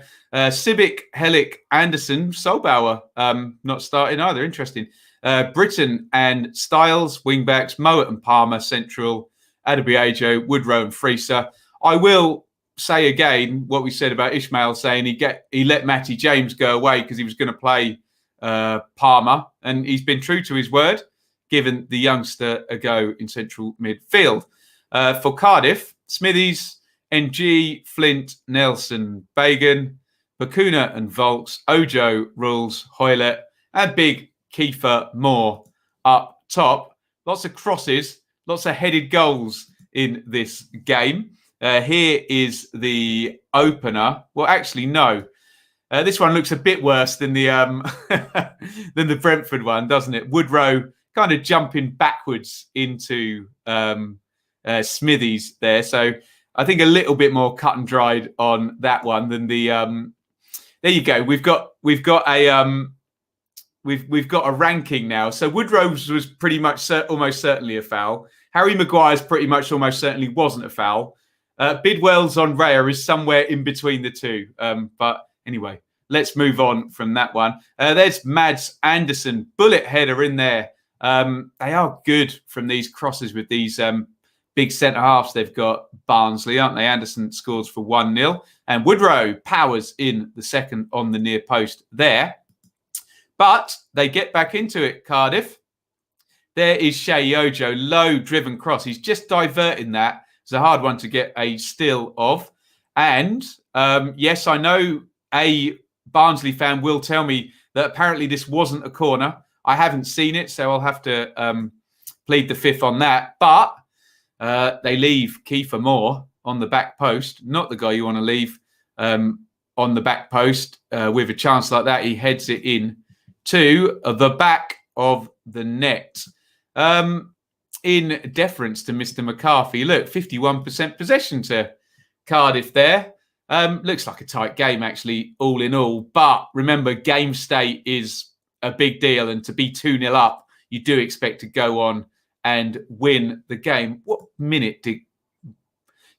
[SPEAKER 1] Civic, Hellick, Anderson, Solbauer, not starting either. Interesting. Britton and Styles, wingbacks, Mowat and Palmer, central, Adebayo, Woodrow and Freeser. I will say again what we said about Ishmael, saying he let Matty James go away because he was going to play Palmer, and he's been true to his word, given the youngster a go in central midfield. For Cardiff, Smithies, NG, Flint, Nelson, Bagan, Bakuna and Volks, Ojo, Rules, Hoylett, and big Kiefer Moore up top. Lots of crosses, lots of headed goals in this game. Here is the opener. Well, actually, no. This one looks a bit worse than the than the Brentford one, doesn't it? Woodrow kind of jumping backwards into Smithies there. So I think a little bit more cut and dried on that one than the. There you go. We've got a we've got a ranking now. So Woodrow's was pretty much almost certainly a foul. Harry Maguire's pretty much almost certainly wasn't a foul. Bidwell's on Raya is somewhere in between the two. But anyway, let's move on from that one. There's Mads Anderson, bullet header in there. They are good from these crosses with these big centre halves they've got, Barnsley, aren't they? Anderson scores for 1-0. And Woodrow powers in the second on the near post there. But they get back into it, Cardiff. There is Shea Ojo, low driven cross. He's just diverting that. It's a hard one to get a still of. And yes, I know a Barnsley fan will tell me that apparently this wasn't a corner. I haven't seen it, so I'll have to plead the fifth on that. But they leave Kiefer Moore on the back post, not the guy you want to leave on the back post. With a chance like that, he heads it in to the back of the net. In deference to Mr. McCarthy, look, 51% possession to Cardiff there. Looks like a tight game, actually, all in all. But remember, game state is a big deal. And to be 2-0 up, you do expect to go on and win the game. What minute did...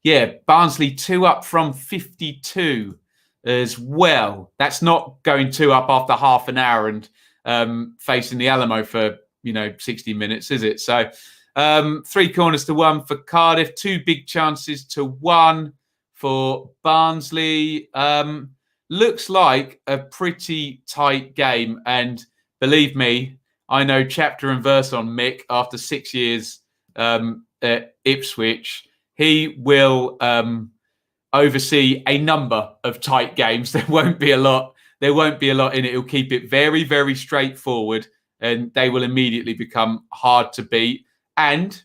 [SPEAKER 1] Yeah, Barnsley 2 up from 52 as well. That's not going 2 up after half an hour and facing the Alamo for, 60 minutes, is it? So 3 corners to 1 for Cardiff, 2 big chances to 1 for Barnsley. Looks like a pretty tight game. And believe me, I know chapter and verse on Mick after 6 years at Ipswich. He will oversee a number of tight games. There won't be a lot. There won't be a lot in it. He'll keep it very, very straightforward, and they will immediately become hard to beat. And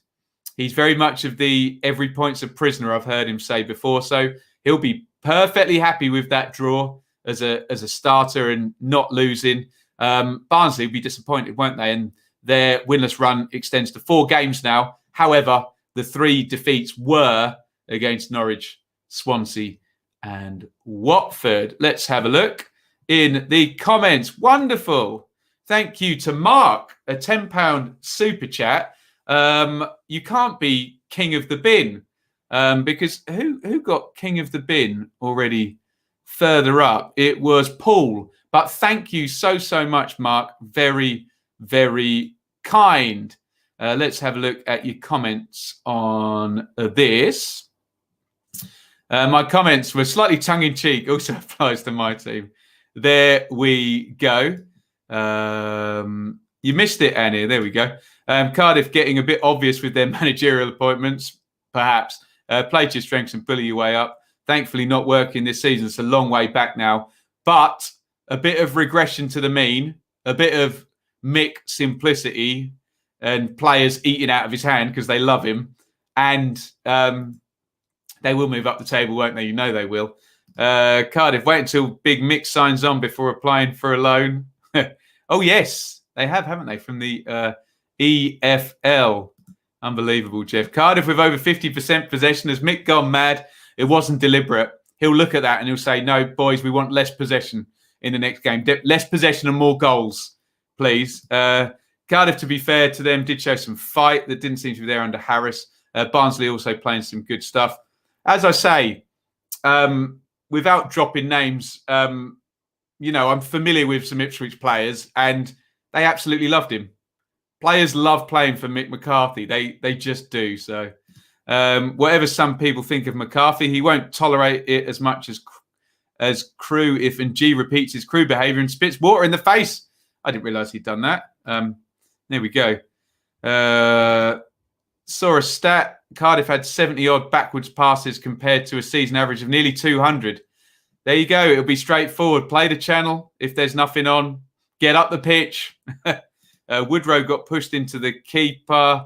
[SPEAKER 1] he's very much of the every point's a prisoner, I've heard him say before. So he'll be perfectly happy with that draw as a starter and not losing. Barnsley will be disappointed, won't they? And their winless run extends to 4 games now. However, the 3 defeats were against Norwich, Swansea and Watford. Let's have a look in the comments. Wonderful. Thank you to Mark, a £10 super chat. You can't be king of the bin because who got king of the bin already further up? It was Paul. But thank you so much, Mark. Very, very kind. Let's have a look at your comments on this. My comments were slightly tongue-in-cheek. Also applies to my team. There we go. You missed it, Annie. There we go. Cardiff getting a bit obvious with their managerial appointments, perhaps. Play to your strengths and bully your way up. Thankfully not working this season. It's a long way back now. But a bit of regression to the mean, a bit of Mick simplicity and players eating out of his hand because they love him. And they will move up the table, won't they? You know they will. Cardiff, wait until Big Mick signs on before applying for a loan. Oh, yes, they have, haven't they, from the EFL. Unbelievable, Jeff. Cardiff with over 50% possession. Has Mick gone mad? It wasn't deliberate. He'll look at that and he'll say, no, boys, we want less possession in the next game. Less possession and more goals, please. Cardiff, to be fair to them, did show some fight that didn't seem to be there under Harris. Barnsley also playing some good stuff. As I say, without dropping names, I'm familiar with some Ipswich players, and they absolutely loved him. Players love playing for Mick McCarthy. They just do. So whatever some people think of McCarthy, he won't tolerate it as much as Crew if G repeats his Crew behaviour and spits water in the face. I didn't realise he'd done that. There we go. Saw a stat. Cardiff had 70-odd backwards passes compared to a season average of nearly 200. There you go. It'll be straightforward. Play the channel. If there's nothing on, get up the pitch. Woodrow got pushed into the keeper.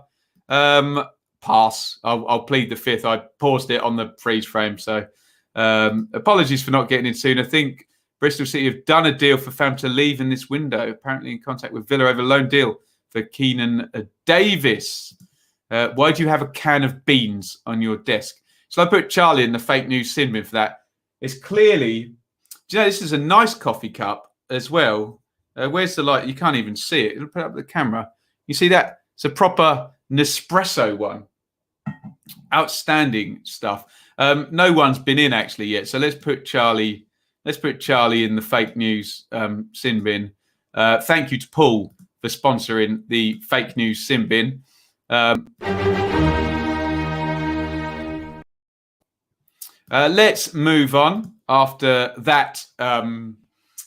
[SPEAKER 1] Pass. I'll plead the fifth. I paused it on the freeze frame. So apologies for not getting in soon. I think Bristol City have done a deal for Fam to leave in this window, apparently in contact with Villa over loan deal for Keenan Davis. Why do you have a can of beans on your desk? So I put Charlie in the fake news sin bin for that. It's clearly, do you know, this is a nice coffee cup as well. Where's the light? You can't even see it. It'll put up the camera. You see that? It's a proper Nespresso one. Outstanding stuff. No one's been in actually yet. So let's put Charlie in the fake news sin bin. Thank you to Paul for sponsoring the fake news sin bin. Let's move on after that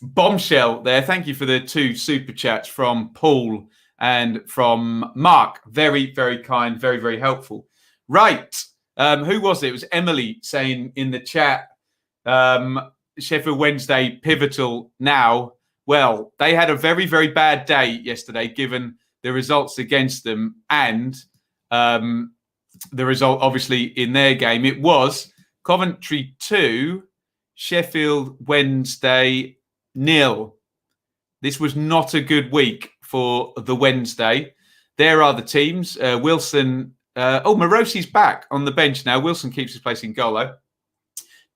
[SPEAKER 1] bombshell there. Thank you for the 2 super chats from Paul and from Mark. Very, very kind, very, very helpful. Right. Who was it? It was Emily saying in the chat, Sheffield Wednesday pivotal now. Well, they had a very, very bad day yesterday, given the results against them and the result, obviously, in their game. It was Coventry 2, Sheffield Wednesday 0. This was not a good week for the Wednesday. There are the teams. Wilson. Morosi's back on the bench now. Wilson keeps his place in goal, though.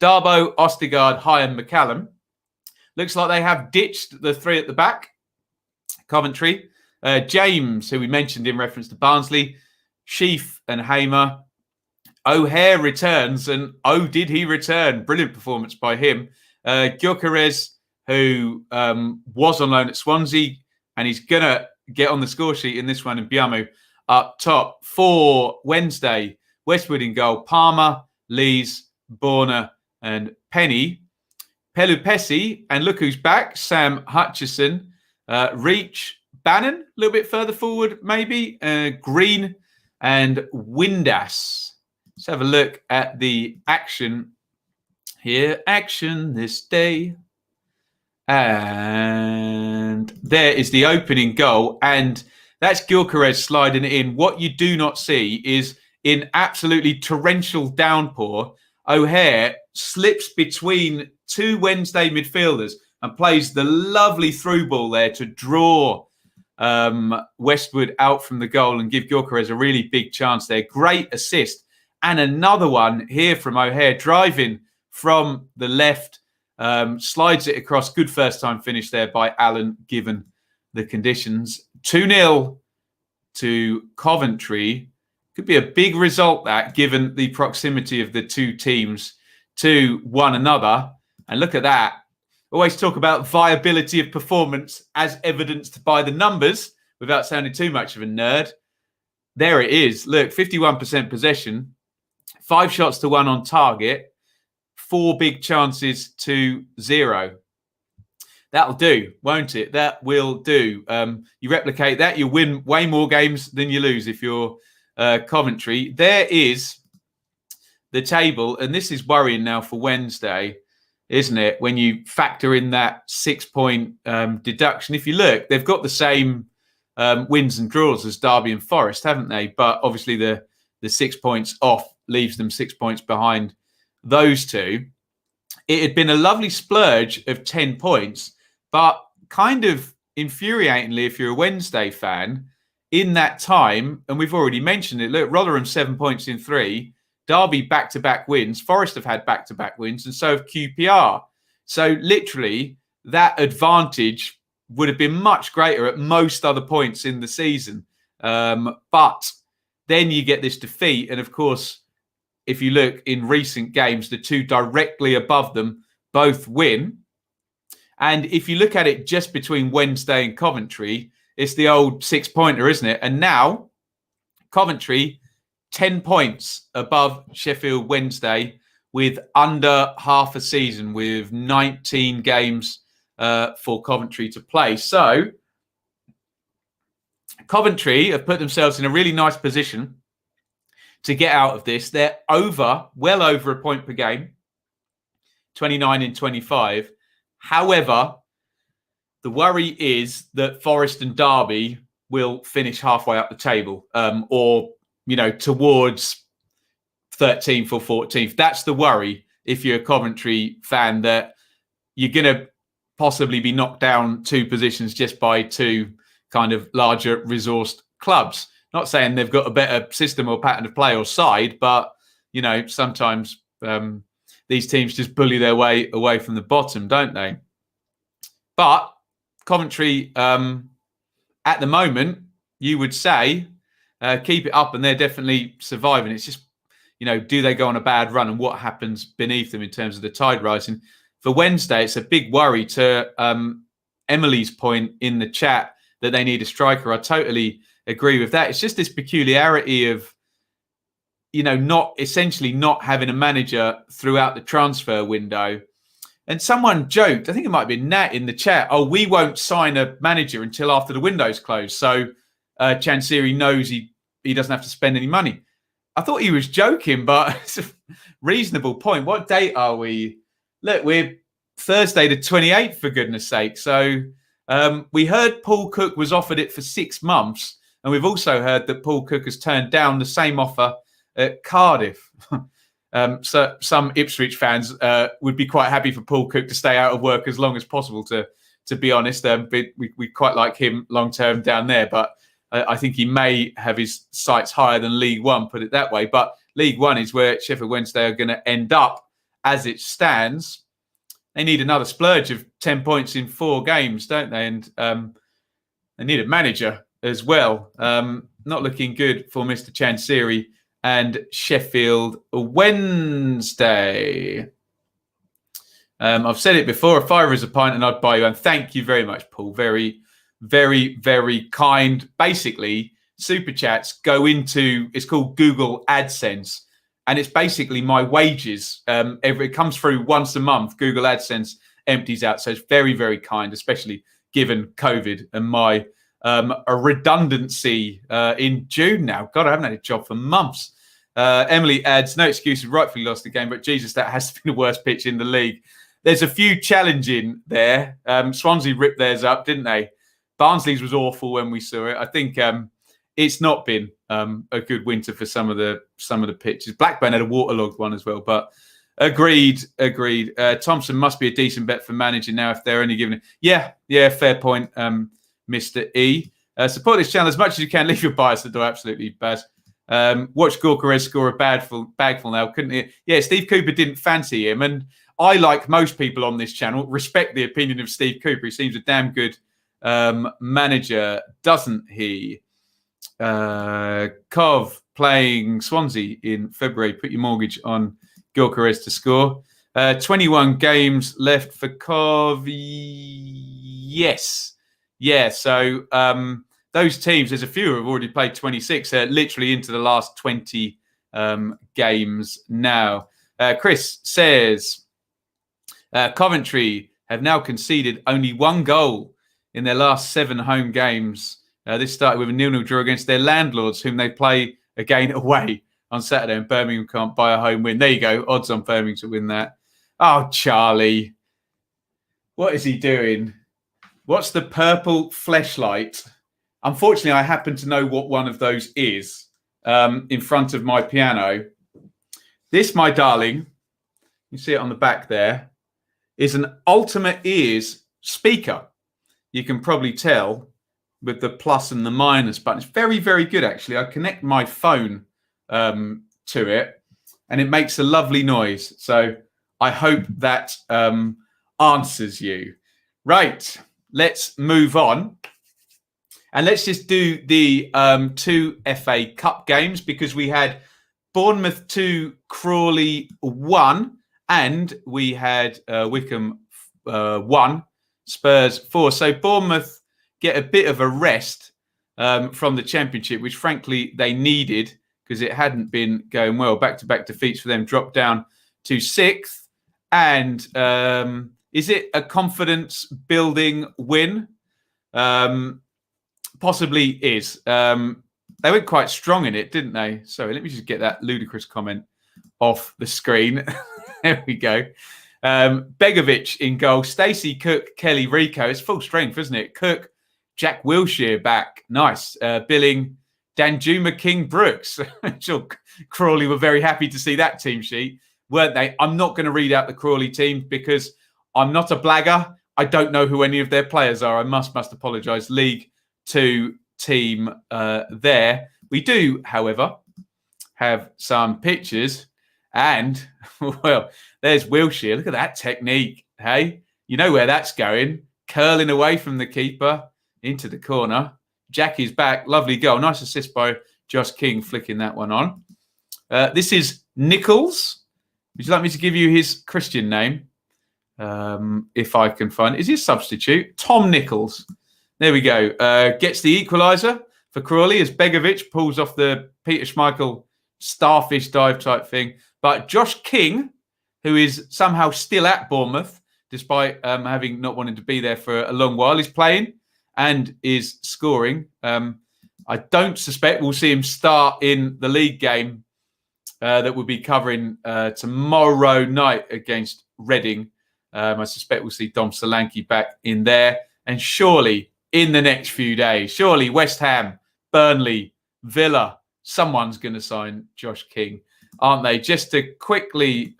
[SPEAKER 1] Darbo, Ostigard, High and McCallum. Looks like they have ditched the 3 at the back. Coventry. James, who we mentioned in reference to Barnsley. Sheaf and Hamer. O'Hare returns, and did he return? Brilliant performance by him. Gyökeres, who was on loan at Swansea, and he's going to get on the score sheet in this one, and Biamu up top. For Wednesday, Westwood in goal. Palmer, Lees, Borner, and Penny. Pelupesi, and look who's back, Sam Hutchison. Reach, Bannon, a little bit further forward, maybe. Green and Windass. Let's have a look at the action here. Action this day. And there is the opening goal. And that's Gyökeres sliding it in. What you do not see is in absolutely torrential downpour, O'Hare slips between 2 Wednesday midfielders and plays the lovely through ball there to draw Westwood out from the goal and give Gyökeres a really big chance there. Great assist. And another one here from O'Hare, driving from the left, slides it across. Good first-time finish there by Allen, given the conditions. 2-0 to Coventry. Could be a big result, that, given the proximity of the 2 teams to one another. And look at that. Always talk about viability of performance as evidenced by the numbers, without sounding too much of a nerd. There it is. Look, 51% possession. 5 shots to 1 on target, 4 big chances to 0. That'll do, won't it? That will do. You replicate that, you win way more games than you lose if you're Coventry. There is the table, and this is worrying now for Wednesday, isn't it? When you factor in that 6-point deduction. If you look, they've got the same wins and draws as Derby and Forest, haven't they? But obviously the 6 points off leaves them 6 points behind those 2. It had been a lovely splurge of 10 points, but kind of infuriatingly, if you're a Wednesday fan, in that time, and we've already mentioned it, look, Rotherham 7 points in 3, Derby back-to-back wins, Forest have had back-to-back wins, and so have QPR. So literally, that advantage would have been much greater at most other points in the season. But then you get this defeat. And of course, if you look in recent games, the two directly above them both win. And if you look at it just between Wednesday and Coventry, it's the old 6-pointer, isn't it? And now Coventry, 10 points above Sheffield Wednesday with under half a season, with 19 games for Coventry to play. So Coventry have put themselves in a really nice position to get out of this. They're well over a point per game, 29 in 25. However, the worry is that Forest and Derby will finish halfway up the table, or, towards 13th or 14th. That's the worry if you're a Coventry fan, that you're going to possibly be knocked down 2 positions just by 2 kind of larger resourced clubs. Not saying they've got a better system or pattern of play or side, but, sometimes these teams just bully their way away from the bottom, don't they? But Coventry, at the moment, you would say, keep it up and they're definitely surviving. It's just, do they go on a bad run and what happens beneath them in terms of the tide rising? For Wednesday, it's a big worry. To Emily's point in the chat that they need a striker, I totally agree with that. It's just this peculiarity of, not having a manager throughout the transfer window. And someone joked, I think it might have been Nat in the chat, we won't sign a manager until after the window's closed. So Chansiri knows he doesn't have to spend any money. I thought he was joking, but it's a reasonable point. What date are we? Look, we're Thursday the 28th, for goodness sake. So we heard Paul Cook was offered it for 6 months. And we've also heard that Paul Cook has turned down the same offer at Cardiff. So some Ipswich fans would be quite happy for Paul Cook to stay out of work as long as possible, to be honest. We quite like him long-term down there, but I think he may have his sights higher than League One, put it that way. But League One is where Sheffield Wednesday are going to end up as it stands. They need another splurge of 10 points in 4 games, don't they? And they need a manager as well. Not looking good for Mr. Chansiri and Sheffield Wednesday. I've said it before, a fiver is a pint and I'd buy you. And thank you very much, Paul. Very, very, very kind. Basically, Super Chats go into, it's called Google AdSense. And it's basically my wages. It comes through once a month. Google AdSense empties out. So it's very, very kind, especially given COVID and my a redundancy in June now. God, I haven't had a job for months. Emily adds, no excuses, rightfully lost the game, but Jesus, that has been the worst pitch in the league. There's a few challenging there. Swansea ripped theirs up, didn't they? Barnsley's was awful when we saw it. I think it's not been a good winter for some of the pitches. Blackburn had a waterlogged one as well, but agreed. Thompson must be a decent bet for managing now if they're only giving it. Yeah, fair point, Mr. E. Support this channel as much as you can. Leave your bias at the door, absolutely, Baz. Watch Gorkarez score a bagful now, couldn't he? Yeah, Steve Cooper didn't fancy him, and I, like most people on this channel, respect the opinion of Steve Cooper. He seems a damn good manager, doesn't he? Cov playing Swansea in February. Put your mortgage on Gorkarez to score. 21 games left for Cov. Yes. Yeah, so those teams, there's a few who have already played 26, literally into the last 20 games now. Chris says, Coventry have now conceded only 1 goal in their last 7 home games. This started with a 0-0 draw against their landlords, whom they play again away on Saturday, and Birmingham can't buy a home win. There you go, odds on Birmingham to win that. Oh, Charlie, what is he doing? What's the purple fleshlight? Unfortunately, I happen to know what one of those is in front of my piano. This, my darling, you see it on the back there, is an Ultimate Ears speaker. You can probably tell with the plus and the minus button. It's very, very good, actually. I connect my phone to it, and it makes a lovely noise. So I hope that answers you. Right. let's move on. And let's just do the 2 FA Cup games, because we had Bournemouth 2, Crawley 1, and we had Wycombe 1, Spurs 4. So Bournemouth get a bit of a rest from the Championship, which frankly they needed, because it hadn't been going well. Back-to-back defeats for them, dropped down to 6th. And is it a confidence-building win? Possibly is. They went quite strong in it, didn't they? Sorry, let me just get that ludicrous comment off the screen. There we go. Begovic in goal. Stacey, Cook, Kelly, Rico. It's full strength, isn't it? Cook, Jack Wilshere back. Nice. Billing, Danjuma, King, Brooks. I'm sure Crawley were very happy to see that team sheet, weren't they? I'm not going to read out the Crawley team because I'm not a blagger. I don't know who any of their players are. I must apologise. League 2 team there. We do, however, have some pictures, and well, there's Wilshere. Look at that technique. Hey, you know where that's going. Curling away from the keeper into the corner. Jackie's back. Lovely goal. Nice assist by Josh King, flicking that one on. This is Nichols. Would you like me to give you his Christian name? If I can find it. Is he a substitute? Tom Nichols. There we go. Gets the equaliser for Crawley as Begovic pulls off the Peter Schmeichel starfish dive type thing. But Josh King, who is somehow still at Bournemouth, despite having not wanted to be there for a long while, is playing and is scoring. I don't suspect we'll see him start in the league game that we'll be covering tomorrow night against Reading. I suspect we'll see Dom Solanke back in there. And surely in the next few days, surely West Ham, Burnley, Villa, someone's going to sign Josh King, aren't they? Just to quickly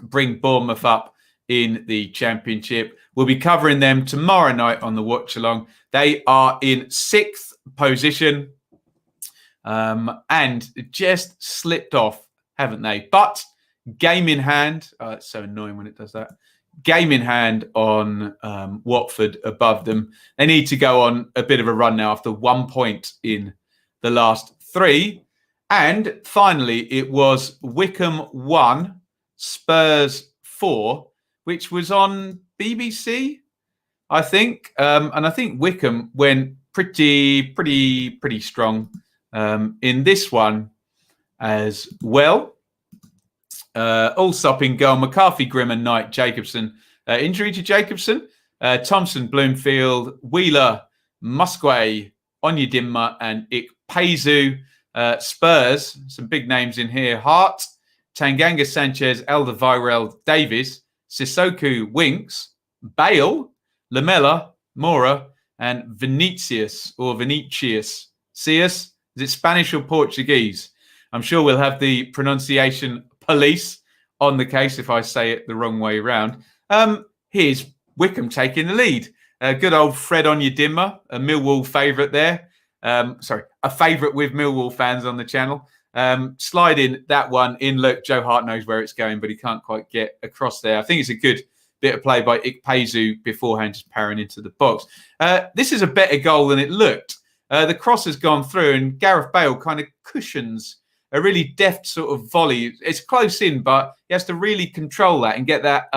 [SPEAKER 1] bring Bournemouth up in the Championship. We'll be covering them tomorrow night on the watch along. They are in 6th position and just slipped off, haven't they? But game in hand. Oh, it's so annoying when it does that. Game in hand on Watford above them. They need to go on a bit of a run now after 1 point in the last 3. And finally, it was Wycombe 1, Spurs 4, which was on BBC, I think. And I think Wycombe went pretty strong in this one as well. Allsop in goal. McCarthy, Grimm and Knight, Jacobson. Injury to Jacobson. Thompson, Bloomfield, Wheeler, Musquay, Onyedinma and Ikpeazu. Spurs, some big names in here. Hart, Tanganga, Sanchez, Alderweireld, Davies, Sissoko, Winks, Bale, Lamella, Mora and Vinicius. Cius. Is it Spanish or Portuguese? I'm sure we'll have the pronunciation police on the case if I say it the wrong way around. Here's Wycombe taking the lead. Good old Fred Onyedinma, a Millwall favourite there. A favourite with Millwall fans on the channel. Sliding that one in. Look, Joe Hart knows where it's going, but he can't quite get across there. I think it's a good bit of play by Ikpeazu beforehand, just powering into the box. This is a better goal than it looked. The cross has gone through and Gareth Bale kind of cushions a really deft sort of volley. It's close in, but he has to really control that and get that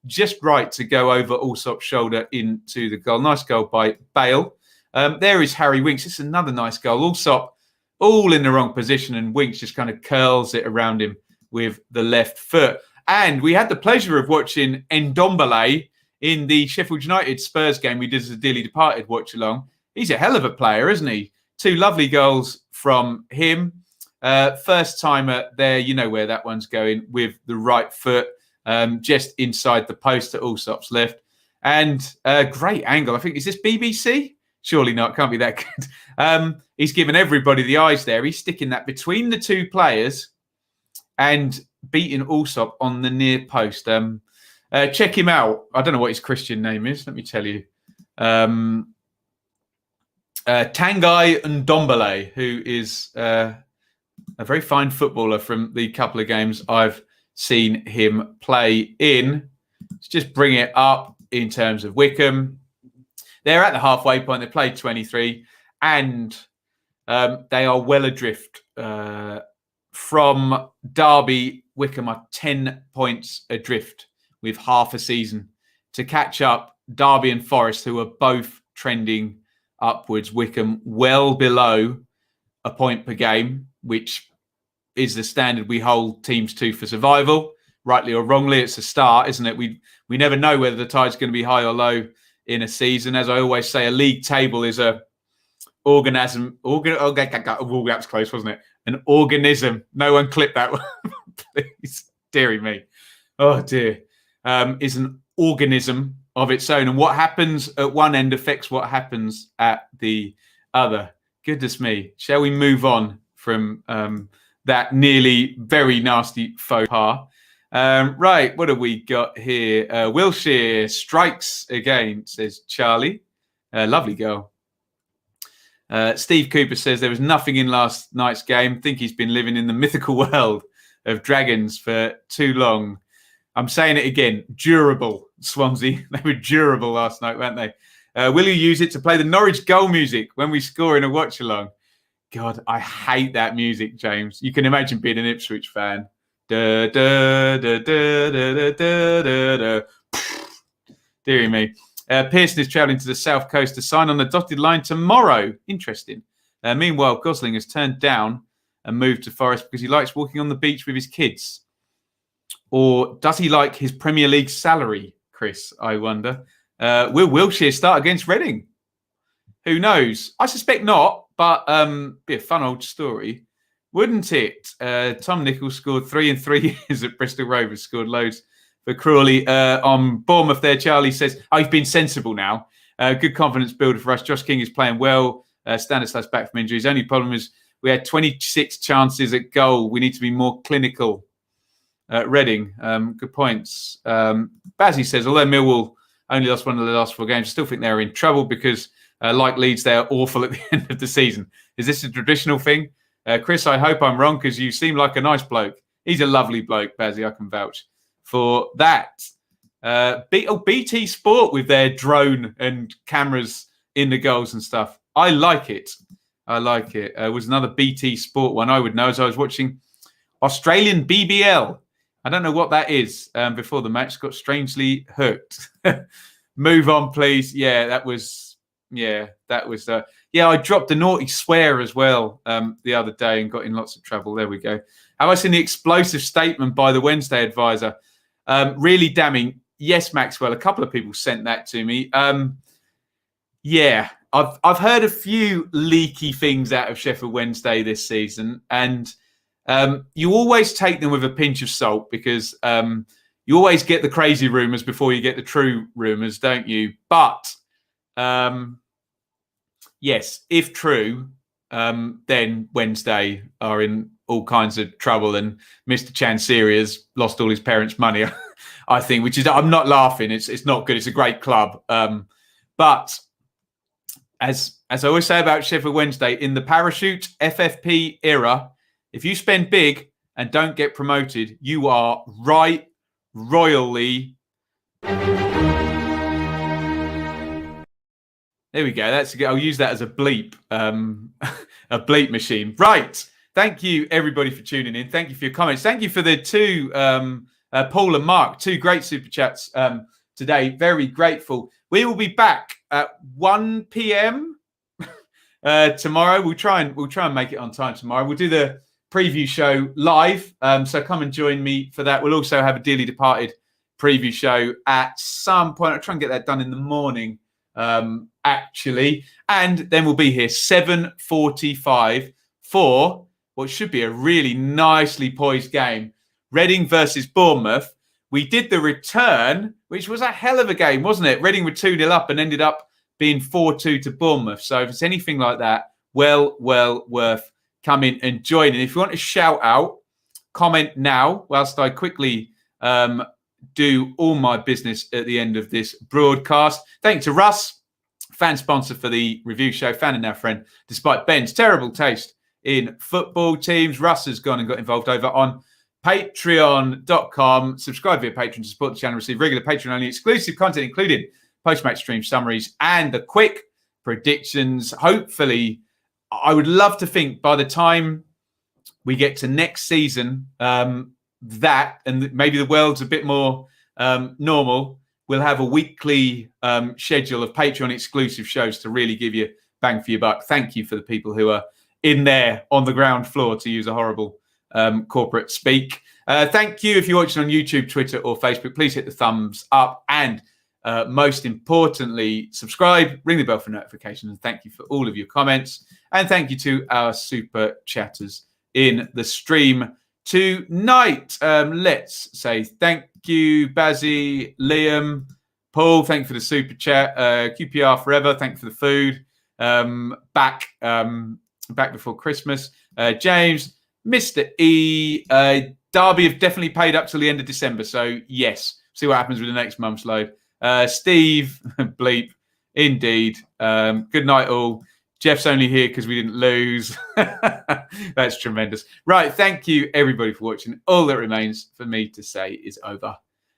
[SPEAKER 1] just right to go over Allsop's shoulder into the goal. Nice goal by Bale. There is Harry Winks. It's another nice goal. Allsop all in the wrong position and Winks just kind of curls it around him with the left foot. And we had the pleasure of watching Ndombele in the Sheffield United Spurs game we did as a Dearly Departed watch along. He's a hell of a player, isn't he? 2 lovely goals from him. First timer there, you know where that one's going with the right foot, just inside the post at Allsop's left. And great angle. I think, is this BBC? Surely not. Can't be that good. He's given everybody the eyes there. He's sticking that between the 2 players and beating Allsop on the near post. Check him out. I don't know what his Christian name is. Let me tell you. Tanguy Ndombele, who is a very fine footballer from the couple of games I've seen him play in. Let's just bring it up in terms of Wycombe. they're at the halfway point. They played 23, and they are well adrift from Derby. Wycombe are 10 points adrift with half a season to catch up. Derby and Forest, who are both trending upwards. Wycombe well below a point per game, which is the standard we hold teams to for survival. Rightly or wrongly, it's a start, isn't it? We never know whether the tide's going to be high or low in a season. As I always say, a league table is a organism. Oh, that was close, wasn't it? An organism. No one clip that one, please. Deary me. Oh dear. Is an organism of its own, and what happens at one end affects what happens at the other. Goodness me. Shall we move on from that nearly very nasty faux pas? Right, what have we got here? Wilshire strikes again, says Charlie. Lovely girl. Steve Cooper says there was nothing in last night's game. Think he's been living in the mythical world of dragons for too long. I'm saying it again. Durable, Swansea. They were durable last night, weren't they? Will you use it to play the Norwich goal music when we score in a watch-along? God, I hate that music, James. You can imagine being an Ipswich fan. Da, da, da, da, da, da, da, da. Deary me. Pearson is travelling to the south coast to sign on the dotted line tomorrow. Interesting. Meanwhile, Gosling has turned down and moved to Forest because he likes walking on the beach with his kids. Or does he like his Premier League salary, Chris? I wonder. Will Wilshire start against Reading? Who knows? I suspect not, but be a fun old story, wouldn't it? Tom Nichols scored 3 in 3 years at Bristol Rovers, scored loads for Crawley. On Bournemouth there, Charlie says, he's been sensible now. Good confidence builder for us. Josh King is playing well. Stanislas back from injuries. Only problem is we had 26 chances at goal. We need to be more clinical. Reading, good points. Bazzy says, although Millwall only lost one of the last 4 games, I still think they're in trouble because, like Leeds, they're awful at the end of the season. Is this a traditional thing? Chris, I hope I'm wrong because you seem like a nice bloke. He's a lovely bloke, Bazzy. I can vouch for that. BT Sport with their drone and cameras in the goals and stuff. I like it. It was another BT Sport one I would know as I was watching Australian BBL. I don't know what that is. Before the match, got strangely hooked. Move on, please. Yeah, that was. I dropped a naughty swear as well the other day and got in lots of trouble. There we go. Have I seen the explosive statement by the Wednesday advisor? Really damning. Yes, Maxwell. A couple of people sent that to me. I've heard a few leaky things out of Sheffield Wednesday this season, and you always take them with a pinch of salt because you always get the crazy rumours before you get the true rumours, don't you? But yes, if true, then Wednesday are in all kinds of trouble, and Mr. Chansiri has lost all his parents' money, I think, which is, I'm not laughing. It's not good. It's a great club. But as I always say about Sheffield Wednesday, in the parachute FFP era, if you spend big and don't get promoted, you are royally. There we go. That's good. I'll use that as a bleep, a bleep machine. Right. Thank you, everybody, for tuning in. Thank you for your comments. Thank you for the 2, Paul and Mark, 2 great super chats today. Very grateful. We will be back at 1 p.m. Tomorrow. We'll try and make it on time tomorrow. We'll do the preview show live. So come and join me for that. We'll also have a Dearly Departed preview show at some point. I'll try and get that done in the morning. Actually, and then we'll be here 7:45 for what should be a really nicely poised game, Reading versus Bournemouth. We did the return, which was a hell of a game, wasn't it? Reading were 2-0 up and ended up being 4-2 to Bournemouth. So if it's anything like that, well worth coming and joining. If you want to shout out, comment now whilst I quickly do all my business at the end of this broadcast. Thank you to Russ, fan sponsor for the review show, fan and now friend, despite Ben's terrible taste in football teams. Russ has gone and got involved over on patreon.com. Subscribe via Patreon to support the channel, receive regular Patreon-only exclusive content, including post-match stream summaries, and the quick predictions. Hopefully, I would love to think by the time we get to next season, that and maybe the world's a bit more normal, we'll have a weekly schedule of Patreon exclusive shows to really give you bang for your buck. Thank you for the people who are in there on the ground floor, to use a horrible corporate speak. Thank you if you're watching on YouTube, Twitter or Facebook. Please hit the thumbs up and most importantly, subscribe, ring the bell for notifications. And thank you for all of your comments. And thank you to our super chatters in the stream tonight. Let's say thank you, Bazzy, Liam, Paul. Thank you for the super chat. QPR forever. Thank you for the food. Back before Christmas. James, Mr. E, Derby have definitely paid up till the end of December. So yes, see what happens with the next month's load. Steve, bleep, indeed. Good night all. Jeff's only here because we didn't lose. That's tremendous. Right, thank you everybody for watching. All that remains for me to say is over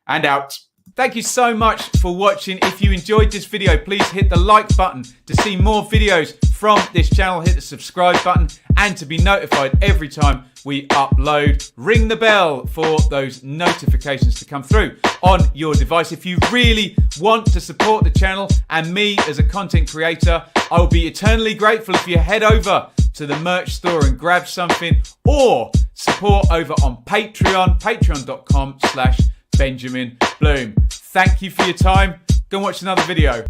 [SPEAKER 1] and out. Thank you so much for watching. If you enjoyed this video, please hit the like button to see more videos from this channel. Hit the subscribe button and to be notified every time we upload. Ring the bell for those notifications to come through on your device. If you really want to support the channel and me as a content creator, I will be eternally grateful if you head over to the merch store and grab something, or support over on Patreon, patreon.com/Benjamin Bloom. Thank you for your time. Go and watch another video.